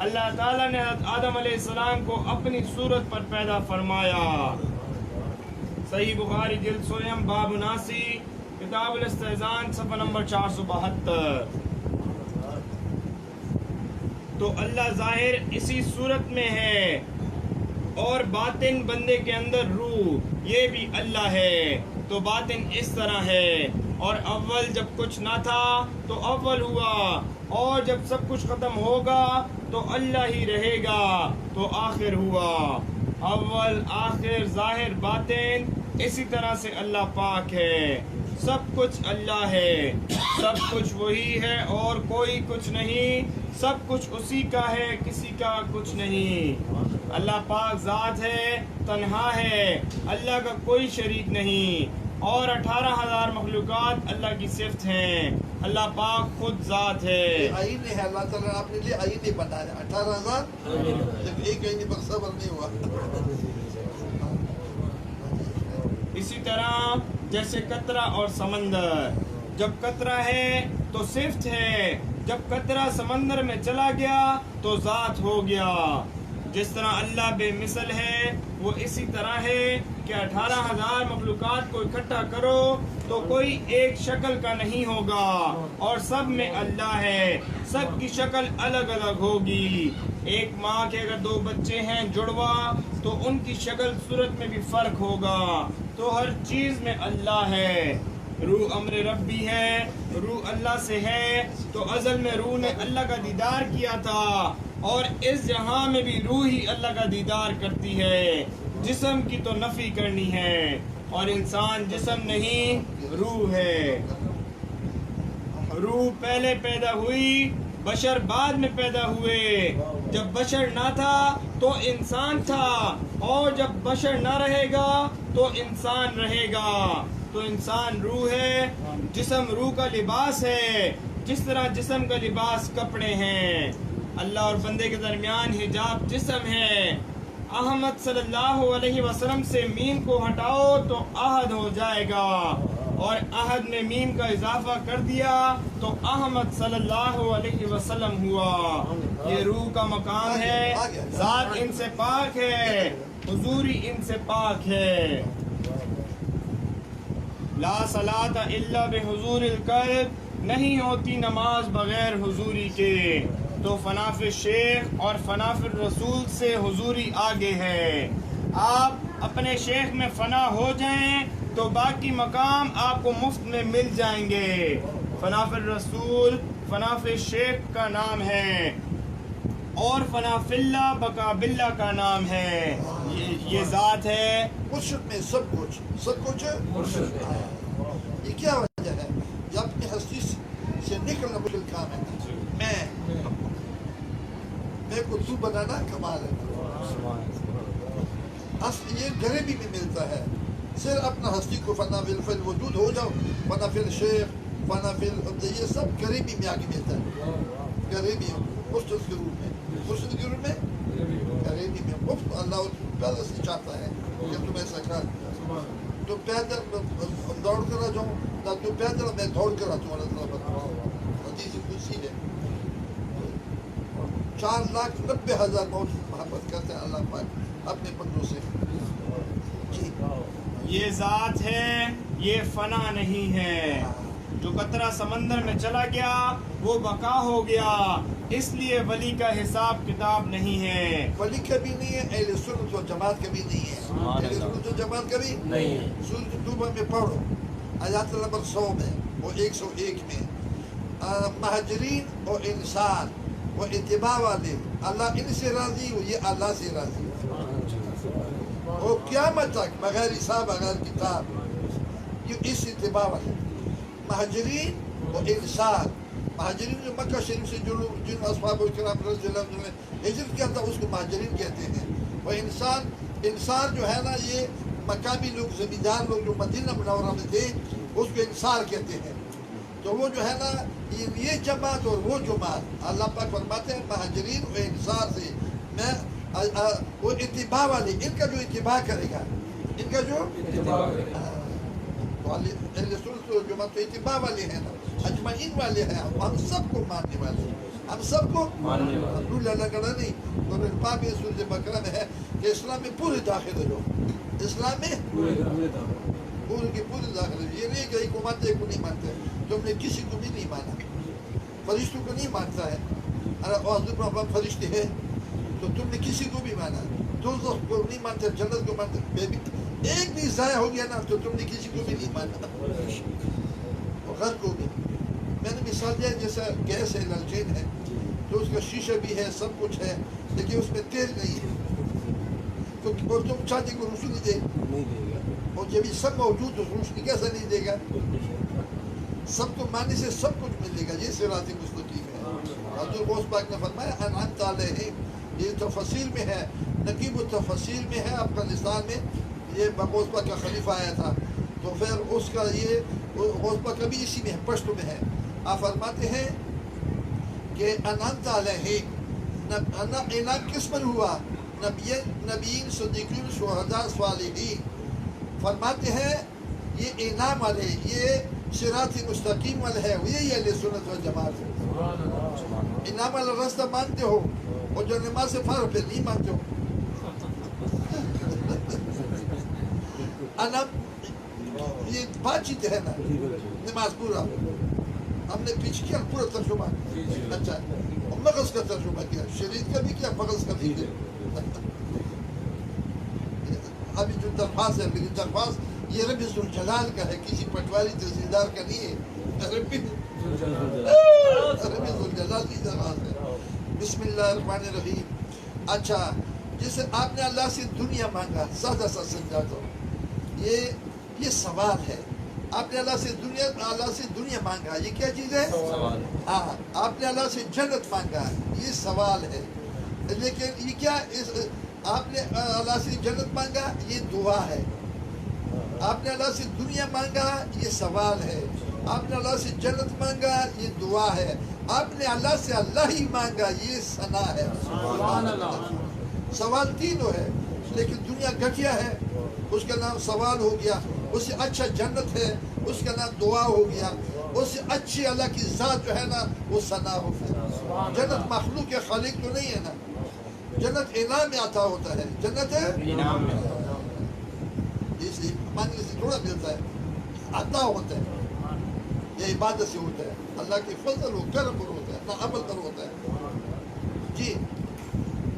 اللہ تعالیٰ نے حضرت آدم علیہ السلام کو اپنی صورت پر پیدا فرمایا. صحیح بخاری جلد سویم باب 79 کتاب الاستئذان صفحہ نمبر 472. تو اللہ ظاہر اسی صورت میں ہے اور باطن بندے کے اندر روح یہ بھی اللہ ہے. تو باطن اس طرح ہے، اور اول جب کچھ نہ تھا تو اول ہوا، اور جب سب کچھ ختم ہوگا تو اللہ ہی رہے گا تو آخر ہوا. اول آخر ظاہر باطن اسی طرح سے اللہ پاک ہے. سب کچھ اللہ ہے، سب کچھ وہی ہے اور کوئی کچھ نہیں. سب کچھ اسی کا ہے، کسی کا کچھ نہیں. اللہ پاک ذات ہے، تنہا ہے، اللہ کا کوئی شریک نہیں. اور 18,000 مخلوقات اللہ کی صفت ہیں. اللہ پاک خود ذات ہے. آئین ہے اللہ تعالیٰ نے اپنے لیے آئین بنایا. 18,000 جب ایک آئین پر صبر نہیں ہوا. اسی طرح جیسے قطرہ اور سمندر، جب قطرہ ہے تو صفت ہے، جب قطرہ سمندر میں چلا گیا تو ذات ہو گیا. جس طرح اللہ بے مثل ہے وہ اسی طرح ہے کہ 18,000 مخلوقات کو اکٹھا کرو تو کوئی ایک شکل کا نہیں ہوگا، اور سب میں اللہ ہے. سب کی شکل الگ الگ ہوگی. ایک ماں کے اگر 2 بچے ہیں جڑوا تو ان کی شکل صورت میں بھی فرق ہوگا. تو ہر چیز میں اللہ ہے. روح امر ربی ہے، روح اللہ سے ہے. تو ازل میں روح نے اللہ کا دیدار کیا تھا، اور اس جہاں میں بھی روح ہی اللہ کا دیدار کرتی ہے. جسم کی تو نفی کرنی ہے، اور انسان جسم نہیں روح ہے. روح پہلے پیدا ہوئی، بشر بعد میں پیدا ہوئے. جب بشر نہ تھا تو انسان تھا، اور جب بشر نہ رہے گا تو انسان رہے گا. تو انسان روح ہے، جسم روح کا لباس ہے. جس طرح جسم کا لباس کپڑے ہیں، اللہ اور بندے کے درمیان حجاب جسم ہے. احمد صلی اللہ علیہ وسلم سے میم کو ہٹاؤ تو احد ہو جائے گا، اور احد میں میم کا اضافہ کر دیا تو احمد صلی اللہ علیہ وسلم ہوا. یہ روح کا مقام ہے، ذات ان سے پاک ہے، حضوری ان سے پاک ہے. لا صلاۃ الا بحضور القلب، نہیں ہوتی نماز بغیر حضوری کے. تو فناف شیخ اور فناف الرسول سے حضوری آگے ہے. آپ اپنے شیخ میں فنا ہو جائیں تو باقی مقام آپ کو مفت میں مل جائیں گے. فناف الرسول فناف شیخ کا نام ہے، اور فناف اللہ بقا باللہ کا نام ہے. یہ ذات ہے. مرشد میں سب کچھ مرشد ہے. یہ کیا وجہ ہے؟ یہ اپنی ہستی سے نکلنا مشکل کام ہے. میں کو تو بنانا کمال ہے. اصل یہ غریبی میں ملتا ہے. صرف اپنا ہستی کو فنا فی الوجود ہو جاؤ، فنا فی الشیخ، فنا فی یہ سب غریبی میں آگے ملتا ہے. غریبی مرشد کے روپ میں غریبی میں مفت اللہ پہلے سے چاہتا ہے کہ تم ایسا کر. تو پیدل دوڑ کر آ جاؤں نہ، تو پیدل میں دوڑ کر آتا ہوں. اللہ تعالیٰ حدیث قدسی ہے 4,90,000 موجود محبت کرتے ہیں اللہ پاک اپنے بندوں سے. جی یہ ذات ہے، یہ فنا نہیں ہے. جو قطرہ سمندر میں چلا گیا وہ بقا ہو گیا. اس لیے ولی کا حساب کتاب نہیں ہے. ولی کبھی نہیں ہے، اہل سنت و جماعت کبھی نہیں ہے. اہل سنت و جماعت کبھی نہیں ہے. سورۃ توبہ میں پڑھو آیات نمبر 100 میں اور 101 میں مہاجرین اور انصار وہ اتباع والے، اللہ ان سے راضی ہو، یہ اللہ سے راضی ہو، وہ قیامت تک بغیر حساب بغیر کتاب، یہ اس اتباع والے۔ مہاجرین و انصار، مہاجرین جو مکہ شریف سے جن اصحاب کرام رضی اللہ عنہ نے ہجرت کیا تھا اس کو مہاجرین کہتے ہیں۔ وہ انصار جو ہے نا، یہ مقامی لوگ، زمیندار لوگ جو مدینہ منورہ میں تھے، اس کو انصار کہتے ہیں۔ تو وہ جو ہے نا، یہ جماعت اور وہ جماعت، اللہ پاک فرماتے ہیں مہاجرین و انصار سے میں وہ اتباع والے، ان کا جو اتباع کرے گا، ان کا جو اہل سنت و جماعت تو اتباع والے ہیں نا، اجمعین والے ہیں، ہم سب کو ماننے والے ہیں، ہم سب کو ماننے والے، اللہ لگڑا نہیں۔ تو پاک میں سورۃ بقرہ میں ہے کہ اسلام میں پورے داخل ہو، اسلام میں پورے کے پورے داخل ہو۔ یہ نہیں کہ ایک کو مانتے ایک کو نہیں مانتے، تم نے کسی کو بھی نہیں مانا، فرشتوں کو نہیں مانتا ہے، اور حضور فرشتے ہیں تو تم نے کسی کو بھی مانا، دوزخ کو نہیں مانتے، جنت کو مانتے، ایک بھی ضائع ہو گیا نا تو تم نے کسی کو بھی نہیں مانا، اور غر کو بھی۔ میں نے مثال دیا جیسا گیس ہے، لالٹین ہے، تو اس کا شیشہ بھی ہے، سب کچھ ہے، لیکن اس میں تیل نہیں ہے، تو اور تم چاہتے کو روشنی دے، اور جب یہ سب موجود تو روشنی کیسا نہیں دے گا؟ سب کو ماننے سے سب کچھ ملے گا، یہ صراط مستقیم ہے۔ حضور غوث پاک نے فرمایا انعمت علیہم، یہ تفسیر میں ہے، نقیب التفسیر میں ہے افغانستان میں، یہ غوث پاک کا خلیفہ آیا تھا، تو پھر اس کا یہ غوث پاک کا بھی اسی میں ہے، پشتو میں ہے۔ آپ فرماتے ہیں کہ انعمت علیہم، انعام کس پر ہوا؟ نبیین، صدیقین، شہداء، صالحین۔ فرماتے ہیں یہ انعام والے، یہ صراط مستقیم والے ہے، یہی اہل سنت و جماعت ہے۔ انعام والا راستہ مانتے ہو، اور جو نماز سے فارغ پہ نہیں مانتے ہو۔ انعام یہ بات چیت ہے نا، نماز پورا ہم نے پیچھے کیا پورا ترجمہ، اچھا، اور مغز کا ترجمہ کیا، شریعت کا بھی کیا، مغز کا بھی کیا۔ ابھی جو درخواست ہے، لیکن درخواست یہ رب ذوالجلال کا ہے، کسی پٹواری تحصیلدار کا نہیں ہے، رب ذوالجلال کی درخواست ہے۔ بسم اللہ الرحمن الرحیم۔ اچھا، جیسے آپ نے اللہ سے دنیا مانگا، سادہ سا سمجھا تو یہ سوال ہے۔ آپ نے اللہ سے دنیا مانگا، یہ کیا چیز ہے؟ ہاں، آپ نے اللہ سے جنت مانگا، یہ سوال ہے۔ لیکن یہ کیا، آپ نے اللہ سے جنت مانگا، یہ دعا ہے۔ آپ نے اللہ سے دنیا مانگا، یہ سوال ہے۔ آپ نے اللہ سے جنت مانگا، یہ دعا ہے۔ آپ نے اللہ سے اللہ ہی مانگا، یہ ثنا ہے۔ سوال تینوں ہے، لیکن دنیا گھٹیا ہے، اس کا نام سوال ہو گیا، اس سے اچھا جنت ہے، اس کا نام دعا ہو گیا، اس سے اچھی اللہ کی ذات جو ہے نا وہ ثنا ہو گیا۔ جنت مخلوق کے خالق تو نہیں ہے نا، جنت انعام میں عطا ہوتا ہے، جنت انعام میں اس لیے مانگنے سے تھوڑا ملتا ہے، عطا ہوتا ہے، یہ عبادت سے ہوتا ہے، اللہ کے فضل و کرم پر ہوتا ہے، نہ عمل پر ہوتا ہے۔ جی،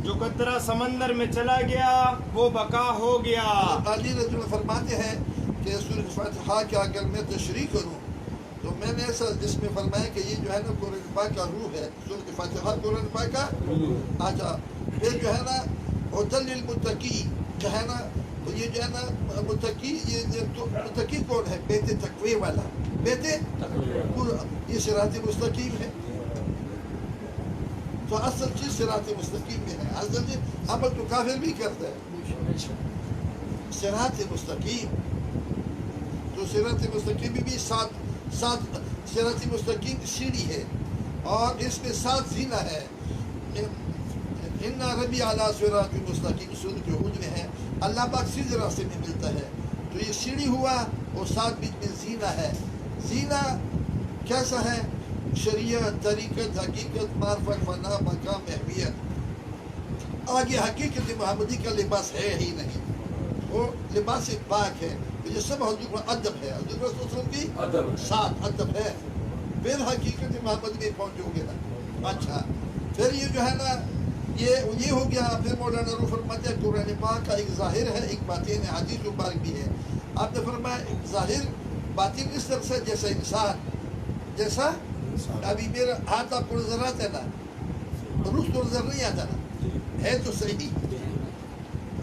جو قطرہ سمندر میں چلا گیا وہ بقا ہو گیا۔ علی رضی اللہ فرماتے ہیں کہ سورۃ فاتحہ کے اگر میں تشریح کروں تو میں نے ایسا جس میں فرمایا کہ یہ جو ہے نا قرآن پاک کا روح ہے، سورۃ فاتحہ قرآن پاک کا۔ اچھا، پھر جو ہے نا ہدی للمتقی جو ہے نا، یہ جو ہے نا متقی، متقی کون ہے؟ بیت تقوی والا، بیت یہ صراط مستقیم ہے۔ تو اصل چیز صراط مستقیم میں ہے، اصل چیز عمل تو کافر بھی کرتا ہے، صراط مستقیم۔ تو صراط مستقیم بھی سات صراط مستقیم سیڑھی ہے، اور اس میں 7 زینہ ہے۔ ان ربی اعلیٰ صراط مستقیم سورۃ ہود میں ہے، اللہ پاک سیدھے راستے میں ملتا ہے۔ تو یہ سیڑھی ہوا، اور 7 بیچ میں زینہ ہے۔ زینہ کیسا ہے؟ شریعت، طریقت، حقیقت، معرفت، فنا، مقام، اہمیت۔ آگے حقیقت محمدی کا لباس ہے ہی نہیں، وہ لباس پاک ہے، یہ سب حضور کا ادب ہے، حضور صلی اللہ علیہ وسلم کی 7 ادب ہے، پھر حقیقت محمدی میں پہنچو گے نا۔ اچھا، پھر یہ جو ہے نا یہ ہو گیا۔ پھر مولانا روح فرماتے ہیں قرآن پاک کا ایک ظاہر ہے، ایک باطن ہے، حدیث مبارک بھی ہے۔ آپ نے فرمایا ظاہر باطن اس طرح سے جیسا انسان، جیسا ابھی میرا ہاتھ آپ کو نظر آتا ہے نا، درست تو نظر نہیں آتا نا, ہے تو صحیح,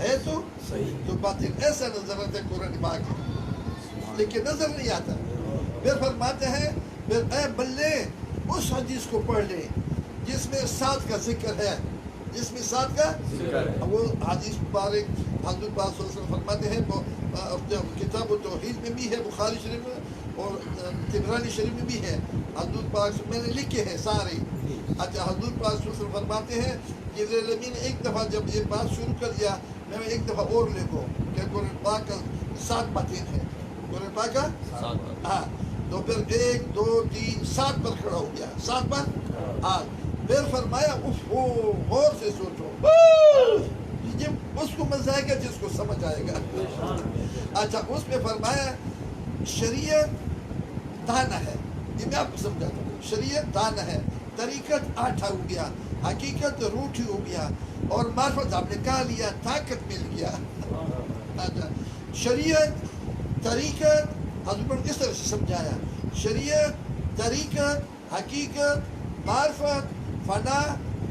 ہے تو تو باطل ایسا نظر آتا ہے قرآن پاک لیکن نظر نہیں آتا. پھر فرماتے ہیں پھر اے بلے اس حدیث کو پڑھ لے جس میں سات کا ذکر ہے, جس میں سات کا وہ حدیث مبارک حضرت پاک صلی اللہ علیہ وسلم فرماتے ہیں کتاب التوحید میں بھی ہے, بخاری شریف میں اور طبرانی شریف میں بھی ہے. حضرت پاک میں نے لکھے ہیں سارے. اچھا حضرت پاک صلی اللہ علیہ وسلم فرماتے ہیں کہ العالمین نے ایک دفعہ جب یہ بات شروع کر دیا میں ایک دفعہ اور لکھو کہ قرآن پاک کا 7 باتیں ہیں, قرآن پاک کا 7 باتیں, ہاں تو پھر 1 2 3 7 پر کھڑا ہو گیا, 7 پر. ہاں پھر فرمایا اف ہو غور سے سوچو, جب اس کو مزہ آئے گا جس کو سمجھ آئے گا. اچھا اس میں فرمایا شریعت دانا ہے, یہ میں آپ کو سمجھاتا ہوں. شریعت دانا ہے, طریقت آٹھا ہو گیا, حقیقت روٹی ہو گیا, اور معرفت آپ نے کہا لیا طاقت مل گیا. اچھا شریعت طریقت حضرت نے اس طرح سے سمجھایا, شریعت طریقت حقیقت معرفت فنا,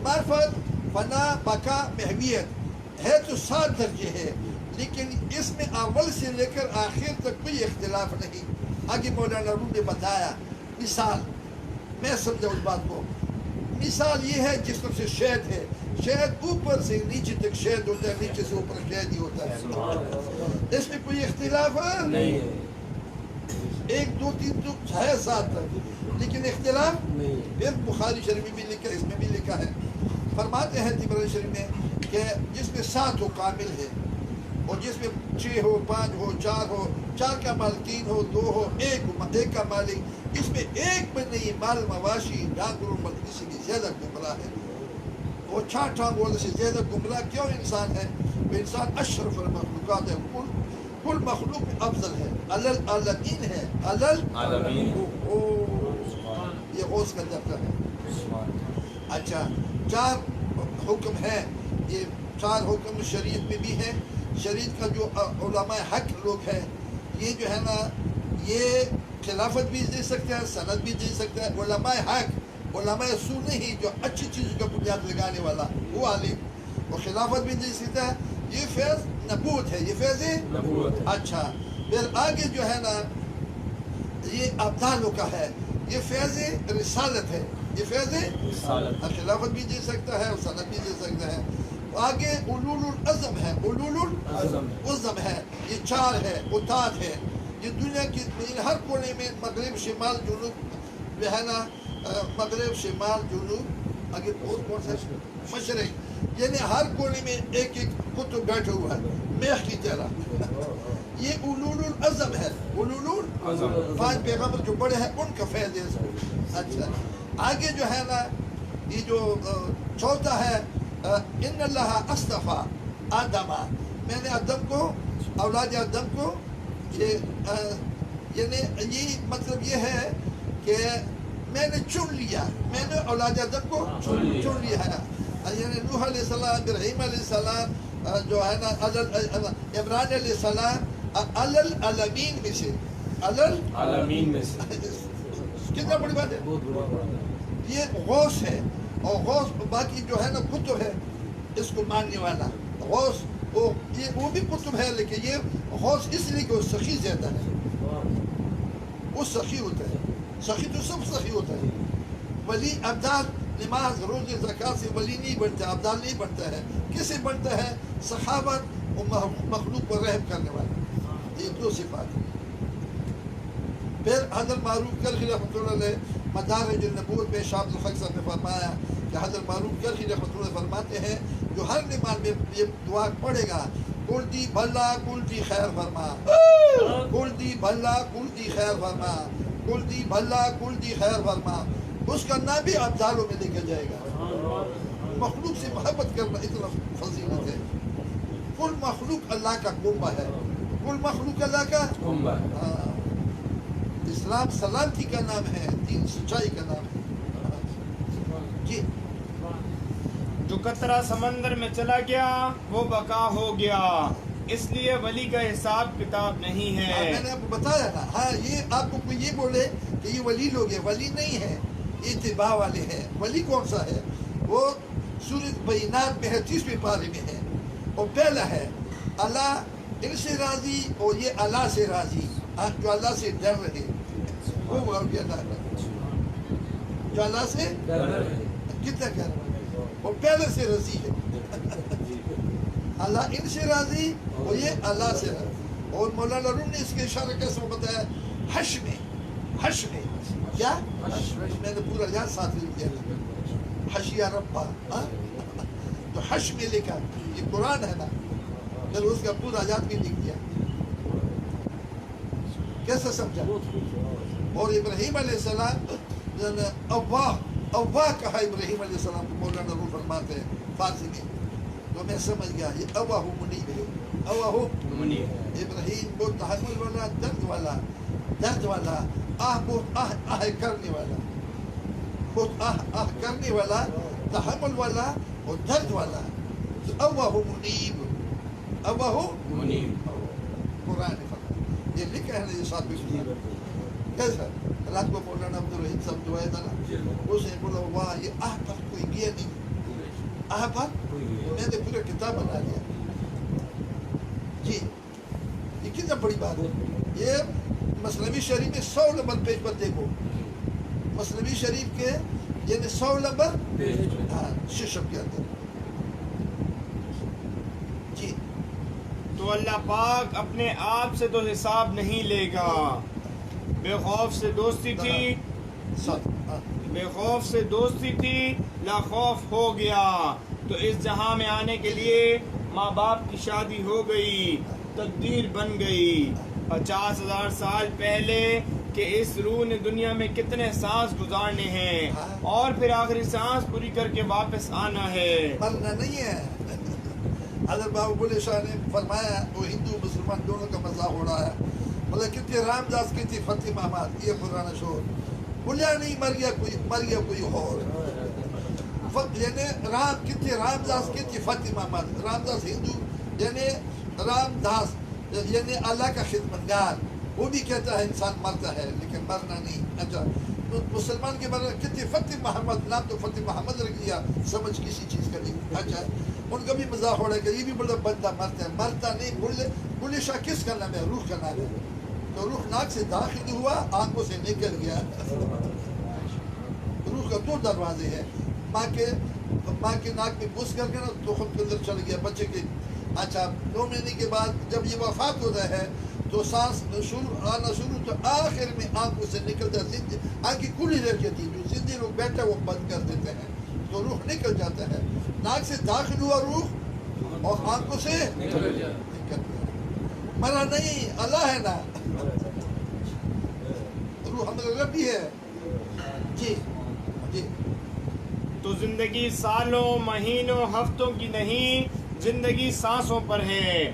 معرفت فنا بقا محویت ہے تو 7 درجے ہے, لیکن اس میں اول سے لے کر آخر تک کوئی اختلاف نہیں. آگے مولانا روم نے بتایا مثال, میں سمجھا اس بات کو. مثال یہ ہے جس طرح سے شہد ہے, شہد اوپر سے نیچے تک شہد ہوتا ہے, نیچے سے اوپر شہد ہی ہوتا ہے, اس میں کوئی اختلاف نہیں. 1 2 3 تو ہے 7 تک, لیکن اختلاف نہیں. پھر بخاری شریف میں بھی لکھا ہے, اس میں بھی لکھا ہے. فرماتے ہیں طبرانی شریف میں کہ جس میں 7 ہو کامل ہے, اور جس میں 6 ہو 5 ہو 4 ہو, 4 کا مال 3 ہو 2 ہو 1 کا مالک, اس میں ایک میں نہیں مال مواشی ڈانگروں مل کسی کی زیادہ گمراہ ہے. وہ 4 ٹانگوں سے زیادہ گمراہ کیوں انسان ہے؟ وہ انسان اشرف المخلوقات ہے, کل مخلوق میں افضل ہے, العالمین ہے, العالمین. یہ غوث کا درجہ ہے. اچھا 4 حکم ہیں, یہ 4 حکم شریعت میں بھی ہے. شریعت کا جو علماء حق لوگ ہیں یہ جو ہے نا یہ خلافت بھی دے سکتے ہیں, سند بھی دے سکتے ہیں. علماء حق, علماء سو نہیں جو اچھی چیزوں کا بنیاد لگانے والا وہ عالم, وہ خلافت بھی دے سکتا ہے. یہ فیض نبوت ہے, یہ فیض نبوت. اچھا پھر آگے جو ہے نا یہ ابدالوں کا ہے, یہ فیض رسالت ہے, یہ فیض رسالت. خلافت بھی دے سکتا ہے اور سند بھی دے سکتا ہے. آگے علول العظم ہے, علول العظم ہے, یہ 4 ہے, اتاد ہے. یہ دنیا کی ہر کونے میں مغرب شمال جنوب جو ہے نا, مغرب شمال جنوب آگے اور کون سا مشرق, یعنی ہر کونے میں ایک کتب بیٹھا ہوا ہے میخ کی طرح. یہ علول العظم ہے, علول العظم 5 پیغمبر جو بڑے ہیں ان کا فیض ہے. اچھا آگے جو ہے نا یہ جو چوتھا ہے ان اللہ اصطفیٰ آدم, میں نے آدم کو, اولاد آدم کو, یعنی یہ مطلب یہ ہے کہ میں نے چن لیا, میں نے اولاد آدم کو چن لیا ہے. یعنی نوح علیہ السلام, ابراہیم علیہ السلام, جو ہے نا عمران علیہ السلام العالمین میں سے, العالمین میں سے. کتنا بڑی بات ہے. یہ غوث ہے, اور غوث باقی جو ہے نا کتب ہے اس کو ماننے والا. غوث وہ بھی کتب ہے, لیکن یہ غوث اس لیے کہ وہ سخی زیادہ ہے, وہ سخی ہوتا ہے. سخی تو سب سخی ہوتا ہے. ولی ابدال نماز روزے زکات سے ولی نہیں بنتا, ابدال نہیں بنتا ہے. کس سے بنتا ہے؟ سخاوت اور مخلوق پر رحم کرنے والا. یہ 2 صفات ہیں. پھر حضرت معروف کرخی رحمۃ اللہ علیہ مدارج النبوت میں شاہ عبد الحق صاحب نے فرمایا کہ حضرت معروف کرخی رحمۃ اللہ فرماتے ہیں جو ہر نماز میں یہ دعا پڑھے گا, کل دی بھلا کل دی خیر فرما, کل دی بھلا کل دی خیر فرما, کل دی بھلا کل دی خیر فرما, اس کا نام بھی ابدالوں میں لکھا جائے گا. مخلوق سے محبت کرنا اتنا فضیلت ہے. کل مخلوق اللہ کا کنبہ ہے, کل مخلوق اللہ کا کنبہ ہے. اسلام سلامتی کا نام ہے, دین سچائی کا نام ہے. جی جو قطرہ سمندر میں چلا گیا وہ بقا ہو گیا, اس لیے ولی کا حساب کتاب نہیں ہے. میں نے آپ کو بتایا نا. ہاں یہ آپ کو کوئی یہ بولے کہ یہ ولی لوگ ہیں, ولی نہیں ہے, یہ اتباع والے ہیں. ولی کون سا ہے؟ وہ سورۃ بینات میں ہے 30ویں پارے میں ہے. اور پہلا ہے اللہ ان سے راضی اور یہ اللہ سے راضی، جو اللہ سے ڈر رہے. وہ غور کیا اللہ جو اللہ سے کتنا کر اور پہلے سے راضی ہے. اللہ ان سے راضی اور یہ اللہ سے راضی. اور مولانا روم نے اس کے اشارہ کیسے بتایا؟ حش میں کیا میں نے پورا یاد ساتھ لکھ دیا حشیہ ربا. تو حش میں لکھا یہ قرآن ہے نا، میں نے اس کا پورا یاد بھی لکھ دیا. کیسے سمجھا؟ اور ابراہیم علیہ السلام اواہ کہا ابراہیم علیہ السلام کو مولانا روم فرماتے ہیں فارسی میں. تو میں سمجھ گیا یہ اواہ منیب ہے. اواہ ابراہیم بہت تحمل والا، درد والا بہت آہ کرنے والا، بہت آہ کرنے والا، تحمل والا اور درد والا. اواہ منیب قرآن فرماتا. یہ لکھا ہے نا یہ ساتھ میں کیسا رات کو مولانا عبدالرحیم صاحب جو آیا تھا نا، اس نے بولا واہ یہ آہ پر کوئی گیا نہیں، آہ پر میں نے پورا کتاب بنا لیا. جی یہ کتنا بڑی بات ہے. یہ مثنوی شریف میں 100 نمبر پیج پر دیکھو، مثنوی شریف کے یعنی 100 نمبر ششم کے اندر. جی تو اللہ پاک اپنے آپ سے تو حساب نہیں لے گا. بے خوف سے دوستی تھی، بے خوف سے دوستی تھی، لا خوف ہو گیا. تو اس جہاں میں آنے کے لیے ماں باپ کی شادی ہو گئی، تقدیر بن گئی. 50,000 سال پہلے کہ اس روح نے دنیا میں کتنے سانس گزارنے ہیں اور پھر آخری سانس پوری کر کے واپس آنا ہے. مرنا نہیں ہے. حضرت بابا بلے شاہ نے فرمایا وہ ہندو مسلمان دونوں کا مزاح ہو رہا ہے. بولے کتنے رام داس کتنی فتح محمد، یہ پرانا شور بولیا نہیں مر گیا کوئی اور. یعنی رام کتنے رام داس کتنی فتح محمد. رام داس ہندو یعنی رام داس یعنی اللہ کا خدمتگار، وہ بھی کہتا ہے انسان مرتا ہے لیکن مرنا نہیں. اچھا مسلمان کے بارے میں کتنے فتح محمد، نام تو فتح محمد رکھ دیا سمجھ کسی چیز کا نہیں. اچھا ان کا بھی مزاح ہو رہا ہے کہ یہ بھی بڑا بندہ مرتا ہے. مرتا نہیں. بلے شاہ کس کا نام ہے؟ روح کا نام ہے. تو روح ناک سے داخل ہوا، آنکھوں سے نکل گیا. روح کا 2 دروازے ہیں. ماں کے ناک میں گھس کر کے نا تو خود کے اندر چل گیا بچے کے. اچھا 9 مہینے کے بعد جب یہ وفات ہوتا ہے تو سانس آنا شروع، تو آخر میں آنکھوں سے نکلتا ہے. آنکھ کھلی رہ جاتی، جو زندے لوگ بیٹھے وہ بند کر دیتے ہیں تو روح نکل جاتا ہے. ناک سے داخل ہوا روح اور آنکھوں سے نکل گیا. مرا نہیں، اللہ ہے نا. روح ہمارا رب بھی ہے. جی جی تو زندگی سالوں، مہینوں، ہفتوں کی نہیں، زندگی سانسوں پر ہے.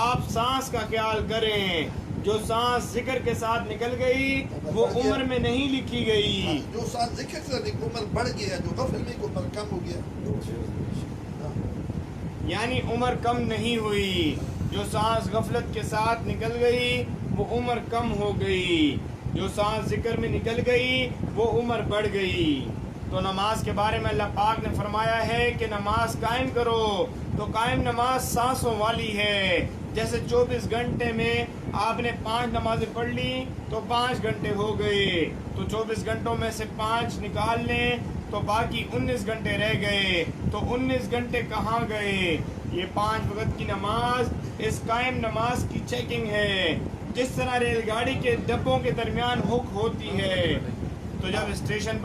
آپ سانس کا خیال کریں. جو سانس ذکر کے ساتھ نکل گئی وہ عمر میں نہیں لکھی گئی. جو سانس ذکر سے عمر بڑھ گیا، جو غفل میں عمر کم ہو گیا. یعنی عمر کم نہیں ہوئی. جو سانس غفلت کے ساتھ نکل گئی وہ عمر کم ہو گئی. جو سانس ذکر میں نکل گئی وہ عمر بڑھ گئی. تو نماز کے بارے میں اللہ پاک نے فرمایا ہے کہ نماز قائم کرو. تو قائم نماز سانسوں والی ہے. جیسے 24 گھنٹے میں آپ نے 5 نمازیں پڑھ لی تو 5 گھنٹے ہو گئے. تو 24 گھنٹوں میں سے 5 نکال لیں تو باقی 19 گھنٹے رہ گئے. تو 19 گھنٹے کہاں گئے؟ یہ 5 وقت کی نماز اس قائم نماز کی چیکنگ ہے. جس طرح ریل گاڑی کے ڈبوں کے درمیان ہک ہوتی ہے. تو جب اسٹیشن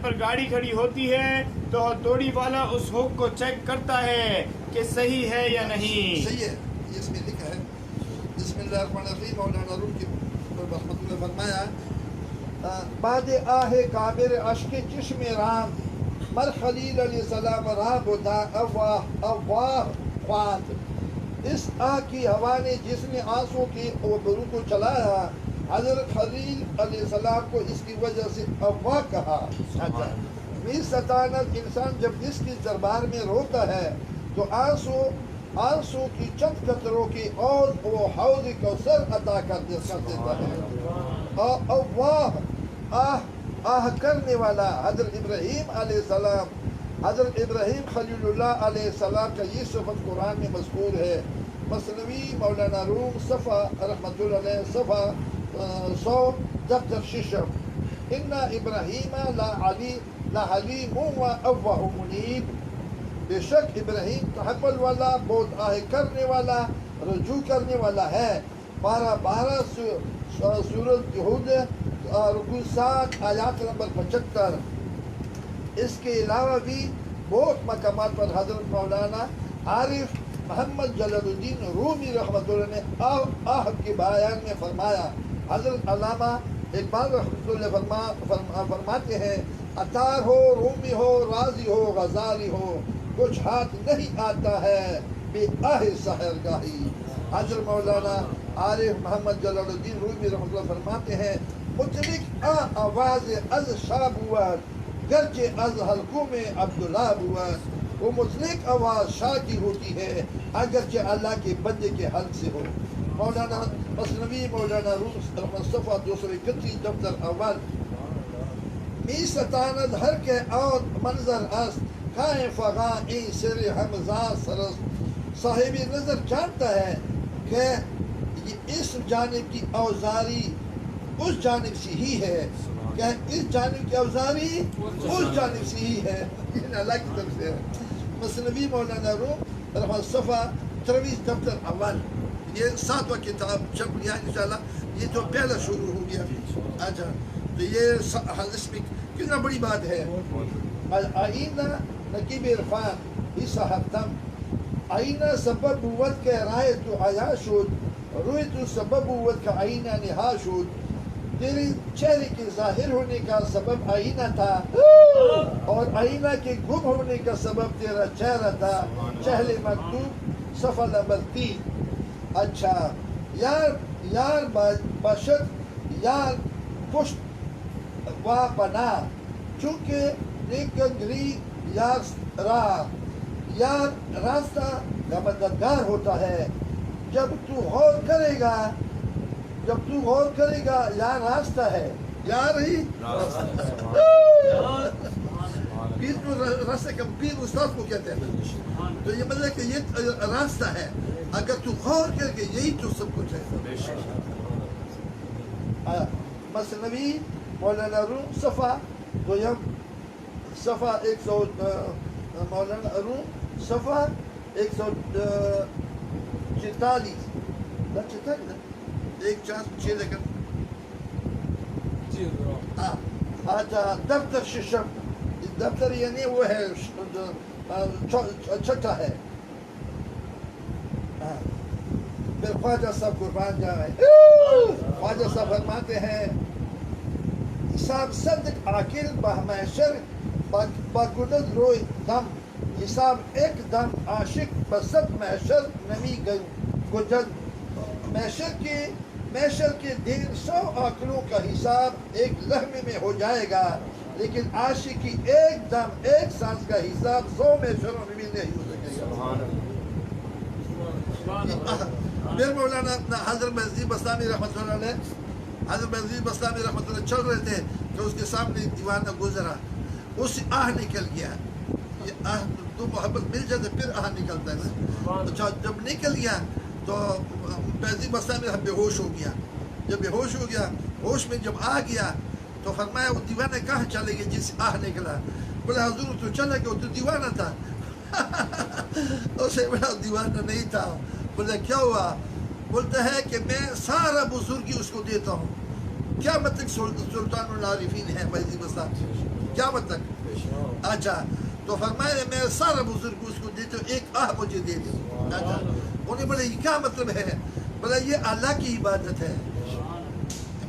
پر گاڑی کھڑی ہوتی ہے تو ہتھوڑی والا اس ہک کو چیک کرتا ہے کہ صحیح ہے یا نہیں. صحیح ہے. اس میں لکھا ہے بسم اللہ الرحمن الرحیم. مولانا روم کی رحمت اللہ فرمایا بعد آہ کابر اشک چشم رام مر خلیل علیہ السلام راب و دا اواہ خواد. اس آہ کی ہوا نے جس نے آنسوں کی برو کو چلایا، حضرت خلیل علیہ السلام کو اس کی وجہ سے اواہ کہا. میری سطانت انسان جب اس کی دربار میں روتا ہے تو آنسو کی چند قطروں کی اور وہ حوض کوثر عطا کر دیتا ہے. آہ کرنے والا حضرت ابراہیم علیہ السلام، حضرت ابراہیم خلیل اللہ علیہ السلام کا یہ صفت قرآن میں مذکور ہے۔ مثنوی مولانا روم صفحہ رحمۃ اللہ علیہ صفحہ 100 دفتر ششم، ان ابراہیم لحلیم و اوہ منیب، بے شک ابراہیم تحمل والا، بہت آہ کرنے والا، رجوع کرنے والا ہے۔ 12 سورۃ یہود رکوع 7 آیات نمبر 75۔ اس کے علاوہ بھی بہت مقامات پر حضرت مولانا عارف محمد جلال الدین رومی رحمۃ اللہ نے آہ کے بیان میں فرمایا۔ حضرت علامہ اقبال رحمۃ اللہ فرماتے ہیں، عطار ہو، رومی ہو، رازی ہو، غزالی ہو، کچھ ہاتھ نہیں آتا ہے بے آہ سحرگاہی۔ حضرت مولانا عارف محمد جلال الدین رومی رحمۃ اللہ فرماتے ہیں، مطلق آواز از شاب ہوا گرچہ از حلقوں میں عبداللہ ہوا، وہ مطلق آواز شاہ کی ہوتی ہے اگرچہ اللہ کے بندے کے حلق سے ہو۔ مولانا مثنوی مولانا روم رحمۃ صفحہ 231 دفتر اول، می ستاند ہر کے اور منظر است کائیں فغاں این سر حمزہ سرس، صاحب نظر جانتا ہے کہ یہ اس جانب کی اوزاری اس جانب سے ہی ہے، کہ اس جانب کی اوزاری اس جانب سے ہی ہے، یہ اللہ کی طرف سے ہے۔ مثنوی مولانا روم رحمۃ صفحہ 23 دفتر اول، یہ 7واں کتاب چھپ گیا انشاءاللہ، یہ تو پہلا شروع ہو گیا۔ اچھا تو یہ اس میں کتنا بڑی بات ہے۔ آئینہ نقیب عرفان اس ہفتم، آئینہ سبب بود کے رائے تو حیا شد، روئے تو سبب بود کا آئینہ نہا شد، تیرے چہرے کے ظاہر ہونے کا سبب آئینہ تھا اور آئینہ کے گم ہونے کا سبب تیرا چہرہ تھا۔ چہل مکتوب صفحہ نمبر 3۔ اچھا، یار باشد یار پشت و پناہ، چونکہ نیکنگری یار راہ، یار راستہ کا مددگار ہوتا ہے۔ جب تو غور کرے گا یار راستہ ہے، یار ہی پیر کو راستہ کا پیر استاد کو کہتے ہیں، تو یہ مطلب کہ یہ راستہ ہے، اگر تو غور کر کے یہی تو سب کچھ ہے۔ مثنوی مولانا روم صفحہ 2 صفحہ 100 مولانا روم صفحہ 144 146 لیکن اچھا دفتر ششم، دفتر یعنی وہ ہے چھٹا ہے۔ پھر خواجہ صاحب قربان جائے، خواجہ صاحب فرماتے ہیں، حساب صدق عاقل بہمیشر بگدد روی دم، حساب ایک دم عاشق بصد محشر نمی گجد، محشر کے دن 100 عقلوں کا حساب ایک لمحے میں ہو جائے گا، لیکن عاشق کی ایک دم ایک سانس کا حساب 100 محشروں میں بھی نہیں ہو سکے گا۔ پھر مولانا حضرت بزدی بسطامی رحمۃ اللہ علیہ، حضرت بزدی بسطامی رحمۃ اللہ چل رہے تھے کہ اس کے سامنے دیوانہ گزرا، اس سے آہ نکل گیا۔ یہ آہ تو محبت مل جاتے پھر آہ نکلتا ہے نا، جب نکل گیا تو بزدی بسطامی بے ہوش ہو گیا۔ جب بے ہوش ہو گیا، ہوش میں جب آ گیا تو فرمایا وہ دیوانہ کہاں چلے گئے جس سے آہ نکلا؟ بولے حضور تو چلا گیا، وہ تو دیوانہ تھا۔ اسے بڑا دیوانہ نہیں تھا۔ بولے کیا ہوا؟ بولتا ہے کہ میں سارا بزرگی اس کو دیتا ہوں۔ کیا مطلب سلطان العارفین ہے بزدی بسطامی؟ کیا مطلب؟ اچھا تو فرمایا میں سارا بزرگ اس کو دیتا ہوں، ایک آہ مجھے دے دے۔ اچھا انہیں بولے یہ کیا مطلب ہے؟ بولے یہ اللہ کی عبادت ہے،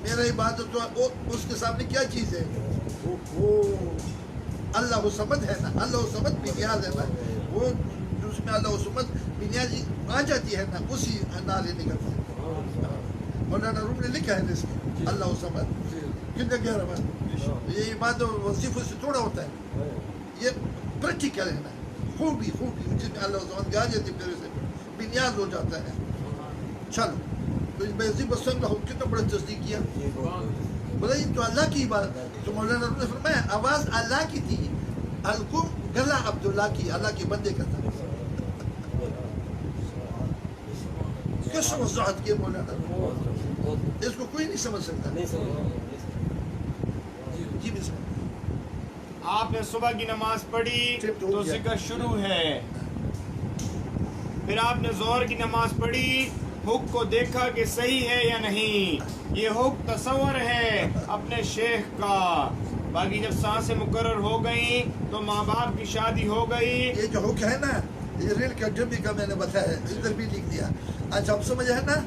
میرا عبادت تو اس کے سامنے کیا چیز ہے؟ وہ اللہ صمد ہے نا، اللہ صمد بھی نیاز ہے نا، وہ اس میں اللہ صمد بھی نیاز آ جاتی ہے نا، اسی نعرے نکلتے ہیں۔ مولانا روم نے لکھا ہے اس میں اللہ صمد کتنا گہرا بات، یہ عبادت وظیفوں سے تھوڑا ہوتا ہے، یہ پریکٹیکل ہے نا، خوبی جس میں اللہ صمد گا جاتی پھر اسے بھی نیاز ہو جاتا ہے۔ چلو تو اس بیزی بسن کا کتنا بڑا تصدیق کیا. بولا یہ تو اللہ کی بات. تو مولانا نے فرمایا آواز اللہ کی تھی، الکم گلا عبداللہ کی، اللہ کے بندے کا تھا. کس وضاحت کیا مولانا، اس کو کوئی نہیں سمجھ سکتا. جی بسم اللہ. آپ نے صبح کی نماز پڑھی تو ذکر شروع ہے، پھر آپ نے ظہر کی نماز پڑھی، حکم کو دیکھا کہ صحیح ہے یا نہیں. یہ حکم تصور ہے اپنے شیخ کا. باقی جب سانسیں مقرر ہو گئیں تو ماں باپ کی شادی ہو گئی. یہ جو حکم ہے نا، یہ ریل کا ڈبی کا میں نے بتایا، ادھر بھی لکھ دیا. اچھا اب سمجھ ہے نا.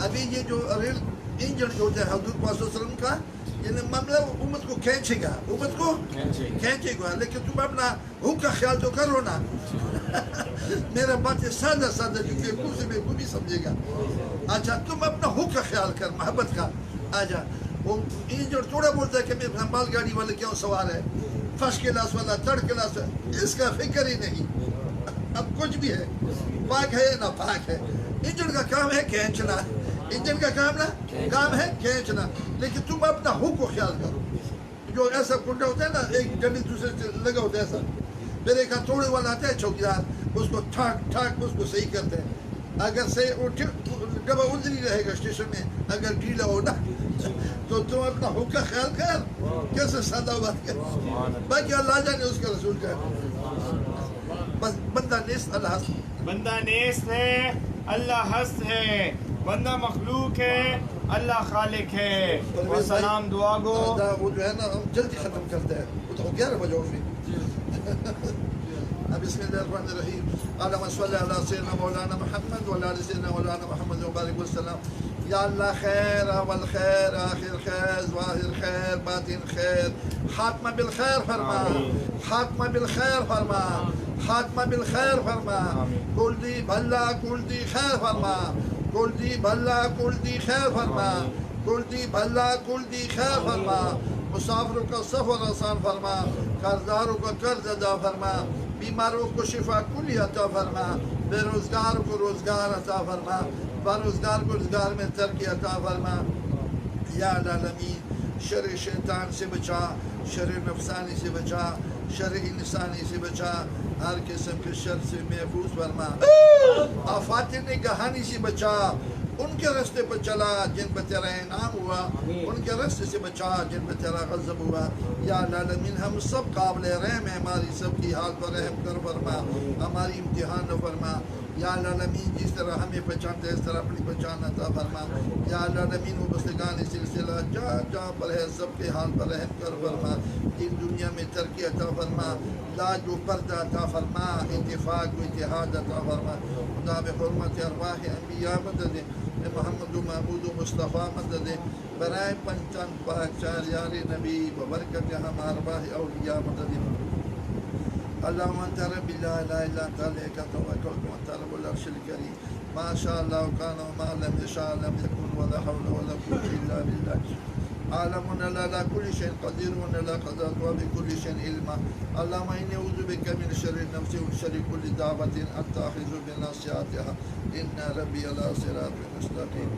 ابھی یہ جو ریل انجن جو ہوتا ہے حضور پاک صلی اللہ علیہ وسلم کا، یعنی معاملہ امت کو کھینچے گا، امت کو کھینچے گا. لیکن تم اپنا حکم کا خیال تو کرو نا. میرا بات ہے سادہ سادہ، جو کہ کو سے بے کو بھی سمجھے گا. اچھا تم اپنا حکم کا خیال کر، محبت کا. آجا وہ انجن تھوڑا بولتا ہے کہ میرے مال گاڑی والے کیوں سوار ہے، فرسٹ کلاس والا، تھرڈ کلاس، اس کا فکر ہی نہیں. اب کچھ بھی ہے، پاک ہے یا نہ پاک ہے، انجن کا کام ہے کھینچنا. انجن کا کام ہے کھینچنا. لیکن تم اپنا حکم کو خیال کرو. جو ایسا کنڈا ہوتا ہے نا، ایک ڈنڈی دوسرے سے لگا ہوتا ہے ایسا، پھر ایک ہتھوڑے والا آتا ہے چوکیدار، اس کو ٹھاک ٹھاک اس کو صحیح کرتے ہیں. اگر صحیح ڈبا ادھر ہی رہے گا اسٹیشن میں، اگر ڈھیلا ہونا تو تم اپنا حکم کا خیال کر. کیسے سادہ بات کر. باقی اللہ جانے اس کا رسول کا. بس بندہ نیست اللہ ہست، بندہ نیست ہے، اللہ ہست ہے. بندہ مخلوق ہے، اللہ خالق ہے. اور سلام دعا گو. وہ جو ہے نا ہم جلدی ختم کرتے ہیں، وہ تو 11 بجے ہوگی. بسم اللہ الرحمن الرحیم. اللہم صلی علی سیدنا مولانا محمد وعلی آل سیدنا مولانا محمد وبارک وسلم. یا اللہ خیر اول خیر آخر خیر ظاہر خیر باطن خیر، خاتمہ بالخیر فرما، خاتمہ بالخیر فرما، خاتمہ بالخیر فرما. کل دی بھلا کل دی خیر فرما، کل دی بھلا کل دی خیر فرما، کل دی بھلا کل دی خیر فرما. مسافروں کا سفر آسان فرما، قرضداروں کا قرض ادا فرما، بیماروں کو شفا کلی عطا فرما، بے روزگار کو روزگار عطا فرما، بروزگار کو روزگار میں ترقی عطا فرما. یا العالمین شر شیطان سے بچا، شر نفسانی سے بچا، شر انسانی سے بچا، ہر قسم کے شر سے محفوظ فرما. آفات نگہانی سے بچا، ان کے راستے پر چلا جن پر تیرا انعام ہوا، ان کے راستے سے بچا جن پر تیرا غضب ہوا. یا العالمین ہم سب قابل رحم ہیں، ہماری سب کی حال پر رحم کر فرما، ہماری امتحان نہ فرما. یا العالمین جس طرح ہمیں پہچانتے اس طرح اپنی پہچان عطا فرما. یا العالمین وہ بستگان سلسلہ جہاں جہاں پر ہے سب کے حال پر رحم کر فرما. ان دنیا میں ترقی عطا فرما، لاج و پردہ عطا فرما، اتفاق و اتحاد عطا فرما. خدا بحرمت ارواح انبیاء مدد محمد و محمود و مصطفیٰ مدد برائے پنچن پاک چار یار نبی ببرکت ہم ارواح اولیاء مدد. اللهم انت ربي لا اله الا انت عليك توكلت وانت رب العرش الكريم. ما شاء الله كان وما لم يشاء لم يكن ولا حول ولا قوه الا بالله. عالم على كل شيء قدير ولا قدرت وبكل شيء علما. اللهم اني اعوذ بك من شر النفس وشر كل دعوه اتخذ بناصيتها. ان ربي على صراط مستقيم.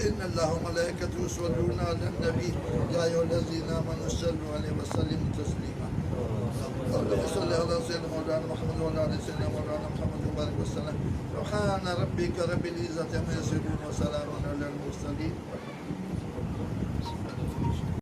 ان الله وملائكته يصلون على النبي يا ايها الذين امنوا صلوا عليه وسلموا تسليما. اللهم صل على سيدنا مولانا محمد وعلى ال سيدنا مولانا محمد وبارك وسلم. سبحان ربك رب العزة عما يصفون وسلام على المرسلين.